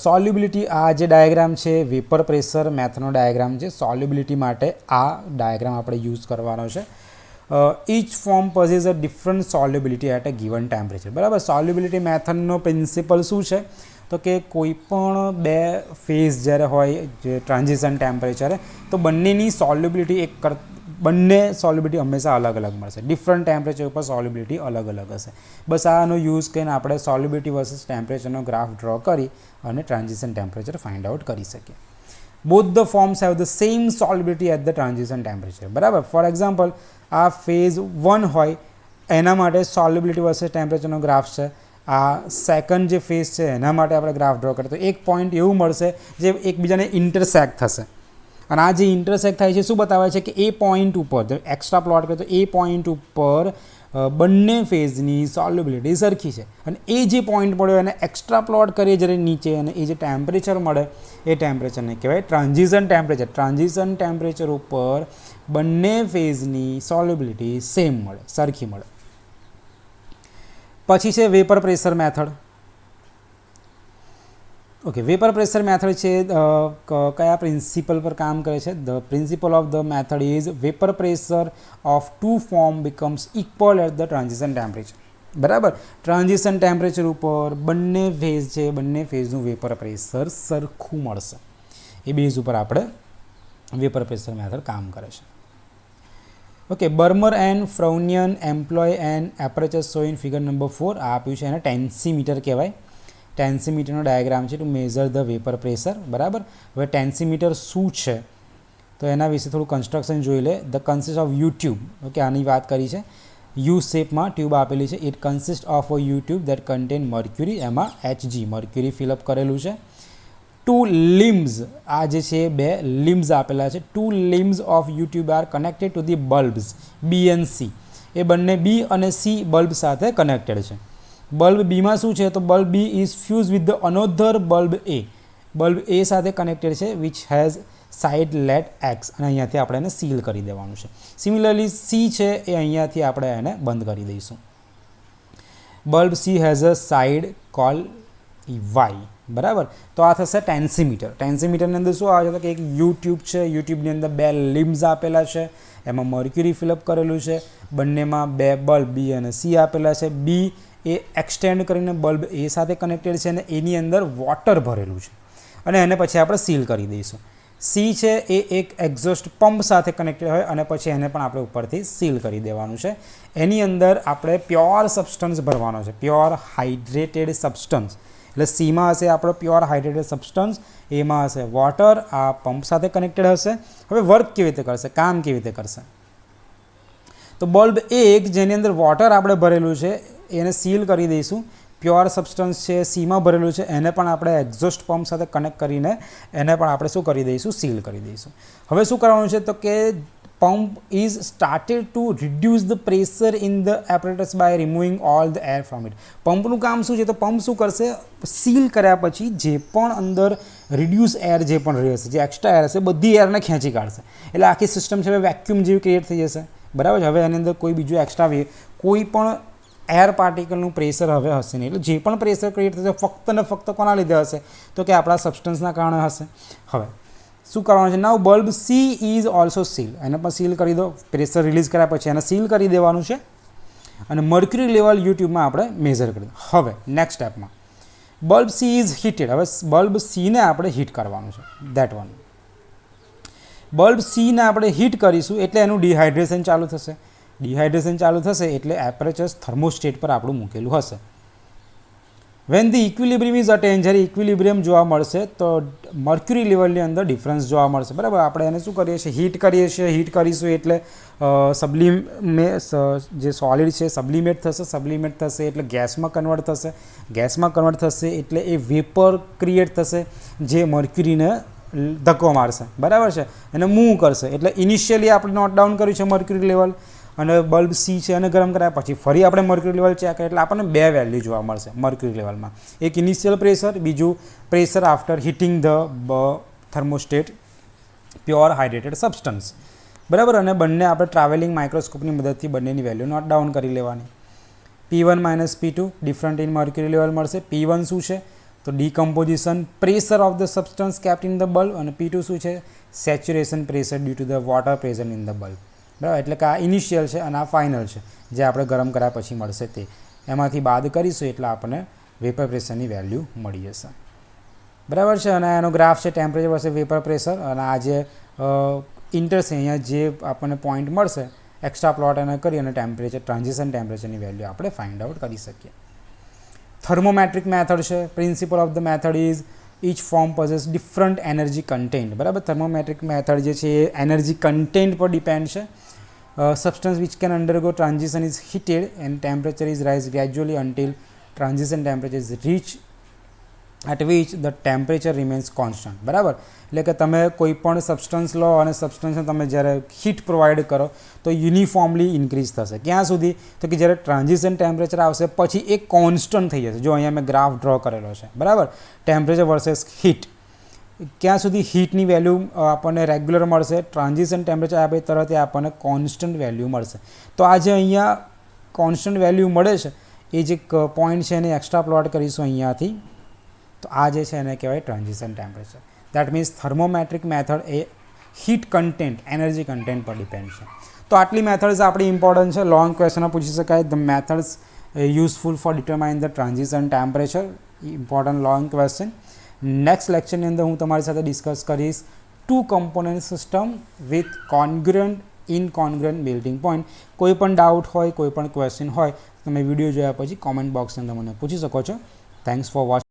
સોલ્યુબિલિટી, આ જે ડાયાગ્રામ છે વેપર પ્રેશર મેથડનો ડાયાગ્રામ છે. સોલ્યુબિલિટી માટે આ ડાયાગ્રામ આપણે યુઝ કરવાનો છે. each form possesses a different solubility at a given temperature. બરાબર, સોલ્યુબિલિટી મેથડનો પ્રિન્સિપલ શું છે? તો કે કોઈ પણ બે ફેઝ જ્યારે હોય જે ટ્રાન્ઝિશન ટેમ્પરેચરે, તો બંનેની સોલ્યુબિલિટી બંને સોલ્યુબિલિટી હંમેશા અલગ અલગ મળશે. ડિફરન્ટ ટેમ્પરેચર ઉપર સોલ્યુબિલિટી અલગ અલગ હશે. બસ આનો યુઝ કરીને આપણે સોલ્યુબિલિટી વર્સિસ ટેમ્પરેચરનો ગ્રાફ ડ્રો કરી અને ટ્રાન્ઝિશન ટેમ્પરેચર ફાઇન્ડ આઉટ કરી શકીએ. Both the forms have the same solubility at the transition temperature. બરાબર, ફોર એક્ઝામ્પલ આ ફેઝ 1 હોય એના માટે સોલ્યુબિલિટી વર્સિસ ટેમ્પરેચરનો ગ્રાફ છે. આ સેકન્ડ જે ફેઝ છે એના માટે આપણે ગ્રાફ ડ્રો કરીએ તો એક પોઈન્ટ એવું મળશે જે એકબીજાને ઇન્ટરસેક્ટ થશે. અને આ જે ઇન્ટરસેક્ટ થાય છે શું બતાવે છે કે એ પોઈન્ટ ઉપર એક્સ્ટ્રા પ્લોટ કરીએ તો એ પોઈન્ટ ઉપર બંને ફેઝની સોલ્યુબિલિટી સરખી છે. અને એ જે પોઈન્ટ મળ્યો એને એક્સ્ટ્રા પ્લોટ કરીએ જ્યારે નીચે, અને એ જે ટેમ્પરેચર મળે એ ટેમ્પરેચરને કહેવાય ટ્રાન્ઝિશન ટેમ્પરેચર. ટ્રાન્ઝિશન ટેમ્પરેચર ઉપર બંને ફેઝની સોલ્યુબિલિટી સેમ મળે, સરખી મળે. પછી છે vapour pressure method. Okay, vapour pressure method છે કયા પ્રિન્સિપલ પર કામ કરે છે? The principle of the method is vapour pressure of two form becomes equal at the transition temperature. બરાબર, ટ્રાન્ઝિશન ટેમ્પરેચર ઉપર બંને ફેઝ છે, બંને ફેઝનું વેપર પ્રેશર સરખું મળશે. એ બેઝ ઉપર આપણે વેપર પ્રેશર મેથડ કામ કરે છે. Okay, Bremer and Frowein employ and aperture show in figure number 4 આ આપ્યું છે. એને ટેન્સીમીટર કહેવાય. ટેન્સીમીટરનો ડાયાગ્રામ છે to measure the vapour pressure. બરાબર, હવે ટેન્સીમીટર શું છે તો એના વિશે થોડું કન્સ્ટ્રક્શન જોઈ લે. The consist of U tube. Okay, આની વાત કરી છે. યુ શેપમાં ટ્યુબ આપેલી છે. It consist of a U tube that contain mercury. એમાં Hg મર્ક્યુરી ફિલઅપ કરેલું છે. ટુ લિમ્સ, આ જે છે બે લિમ્સ આપેલા છે. Two limbs of U tube are connected to the bulbs B and C. એ બંને B અને C બલ્બ સાથે કનેક્ટેડ છે. બલ્બ બીમાં શું છે તો bulb B is fuse with the another bulb A. Bulb A સાથે કનેક્ટેડ છે which has side let X, અને અહીંયાથી આપણે એને સીલ કરી દેવાનું છે. સિમિલરલી સી છે એ અહીંયાથી આપણે એને બંધ કરી દઈશું. Bulb C has a side call Y. બરાબર, તો આ થશે ટેન્સીમીટર. ટેન્સીમીટરની અંદર શું આવે છે કે એક યુટ્યુબ છે, યુટ્યુબની અંદર બે લિમ્સ આપેલા છે, એમાં મર્ક્યુરી ફિલઅપ કરેલું છે. બંનેમાં બે બલ્બ બી અને સી આપેલા છે. બી એ એક્સટેન્ડ કરીને બલ્બ એ સાથે કનેક્ટેડ છે અને એની અંદર વોટર ભરેલું છે, અને એને પછી આપણે સીલ કરી દઈશું. સી છે એ એક એક્ઝોસ્ટ પંપ સાથે કનેક્ટેડ હોય અને પછી એને પણ આપણે ઉપરથી સીલ કરી દેવાનું છે. એની અંદર આપણે પ્યોર સબસ્ટન્સ ભરવાનો છે, પ્યોર હાઇડ્રેટેડ સબસ્ટન્સ. એટલે સીમાં હશે આપણો પ્યોર હાઇડ્રેટેડ સબસ્ટન્સ, એમાં હશે વોટર, આ પંપ સાથે કનેક્ટેડ હશે. હવે વર્ક કેવી રીતે કરશે, કામ કેવી રીતે કરશે? તો બલ્બ એક જેની અંદર વોટર આપણે ભરેલું છે એને સીલ કરી દઈશું. પ્યોર સબસ્ટન્સ છે સીમાં ભરેલું છે એને પણ આપણે એક્ઝોસ્ટ પંપ સાથે કનેક્ટ કરીને એને પણ આપણે શું કરી દઈશું, સીલ કરી દઈશું. હવે શું કરવાનું છે તો કે pump is started to reduce the pressure in the apparatus by removing all the air from it. પંપનું કામ શું છે તો પંપ શું કરશે, સીલ કર્યા પછી જે પણ અંદર રિડ્યુસ એર જે પણ રહેશે, જે એક્સ્ટ્રા એર હશે બધી એરને ખેંચી કાઢશે. એટલે આખી સિસ્ટમ છે વેક્યુમ જેવી ક્રિએટ થઈ જશે. બરાબર છે. હવે એની અંદર કોઈ બીજું એક્સ્ટ્રા કોઈ પણ એર પાર્ટિકલનું પ્રેશર હવે હશે નહીં. એટલે જે પણ પ્રેશર ક્રિએટ થશે ફક્ત ને ફક્ત કોના લીધે હશે તો કે આપણા સબસ્ટન્સના કારણે હશે. હવે શું કરવાનું છે? Now bulb C is also seal, એને પણ સીલ કરી દો. પ્રેશર રિલીઝ કર્યા પછી એને સીલ કરી દેવાનું છે અને મર્ક્યુરી લેવલ યુટ્યુબમાં આપણે મેઝર કરી દો. હવે નેક્સ્ટ સ્ટેપમાં બલ્બ સી ઇઝ હીટેડ. હવે બલ્બ સીને આપણે હીટ કરવાનું છે. ધેટ વન બલ્બ સીને આપણે હીટ કરીશું એટલે એનું ડિહાઇડ્રેશન ચાલુ થશે. ડિહાઇડ્રેશન ચાલુ થશે એટલે એપરેચર થર્મોસ્ટેટ પર આપણું મૂકેલું હશે. When the equilibrium is attend, જ્યારે ઇક્વિલિબ્રિયમ જોવા મળશે તો મર્ક્યુરી લેવલની અંદર ડિફરન્સ જોવા મળશે. બરાબર, આપણે એને શું કરીએ છીએ? હીટ કરીએ છીએ. હીટ કરીશું એટલે જે સોલિડ છે સબ્લિમેટ થશે. સબ્લિમેટ થશે એટલે ગેસમાં કન્વર્ટ થશે. ગેસમાં કન્વર્ટ થશે એટલે એ વેપર ક્રિએટ થશે જે મર્ક્યુરીને ધક્કો મારશે. બરાબર છે, એને મૂવ કરશે. એટલે ઇનિશિયલી આપણે નોટ ડાઉન કર્યું છે મર્ક્યુરી લેવલ અને બલ્બ સી છે અને ગરમ કર્યા પછી ફરી આપણે મર્ક્યુરી લેવલ ચેક કરીએ એટલે આપણને બે વેલ્યુ જોવા મળશે મર્ક્યુરી લેવલમાં. એક ઇનિશિયલ પ્રેશર, બીજું pressure after heating the thermostat pure hydrated substance. બરાબર, અને બંને આપણે ટ્રાવેલિંગ માઇક્રોસ્કોપની મદદથી બંનેની વેલ્યુ નોટ ડાઉન કરી લેવાની. P1 minus P2 different in mercury level મળશે. P1 શું છે? તો decomposition pressure of the substance kept in the bulb, અને P2 શું છે? Saturation pressure due to the water present in the bulb. બરાબર, એટલે કે આ ઇનિશિયલ છે અને આ ફાઇનલ છે જે આપણે ગરમ કર્યા પછી મળશે તે. એમાંથી બાદ કરીશું એટલે આપણને વેપર પ્રેશરની વેલ્યુ મળી જશે. બરાબર છે, અને એનો ગ્રાફ છે ટેમ્પરેચર વર્सेस વેપર પ્રેશર. અને આ જે ઇન્ટર છે અહીંયા જે આપણને પોઈન્ટ મળશે એક્સ્ટ્રા પ્લોટ એને કરી અને ટેમ્પરેચર ટ્રાન્ઝિશન ટેમ્પરેચરની વેલ્યુ આપણે ફાઇન્ડ આઉટ કરી શકીએ. થર્મોમેટ્રિક મેથડ છે. Principal of the method is each form possess different energy content. બરાબર, થર્મોમેટ્રિક મેથડ જે છે એ એનર્જી કન્ટેન્ટ પર ડિપેન્ડ છે. Substance which can undergo transition is heated and temperature is rise gradually until transition temperature is reached at which the temperature remains constant. બરાબર, એટલે કે તમે કોઈ પણ સબસ્ટન્સ લો અને સબસ્ટન્સને તમે જ્યારે હીટ પ્રોવાઈડ કરો તો યુનિફોર્મલી ઇન્ક્રીઝ થશે. ક્યાં સુધી? તો કે જ્યારે ટ્રાન્ઝિશન ટેમ્પરેચર આવશે પછી એ કોન્સ્ટન્ટ થઈ જશે. જો અહીંયા મેં ગ્રાફ ડ્રો કરેલો છે. બરાબર, ટેમ્પરેચર વર્सेस હીટ. ક્યાં સુધી હીટની વેલ્યુ આપણને રેગ્યુલર મળશે? ટ્રાન્ઝિશન ટેમ્પરેચર આપે તરત આપણને કોન્સ્ટન્ટ વેલ્યુ મળશે. તો આ જે અહીંયા કોન્સ્ટન્ટ વેલ્યુ મળે છે એ જે પોઈન્ટ છે એને એક્સ્ટ્રા પ્લોટ કરીશું અહીંયાથી. તો આ જે છે એને કહેવાય transition temperature. That means thermometric method એ હીટ કન્ટેન્ટ, એનર્જી કન્ટેન્ટ પર ડિપેન્ડ છે. તો આટલી મેથડ્સ આપણી ઇમ્પોર્ટન્ટ છે. લોંગ ક્વેશ્ચનમાં પૂછી શકાય. The methods useful for determine the transition temperature. Important long question. Next લેક્ચરની અંદર હું તમારી સાથે ડિસ્કસ કરીશ two component system with congruent incongruent melting point. કોઈ પણ ડાઉટ હોય, કોઈ પણ ક્વેશ્ચન હોય તમે વિડીયો જોયા પછી કોમેન્ટ બોક્સની અંદર મને પૂછી શકો છો. Thanks for watching.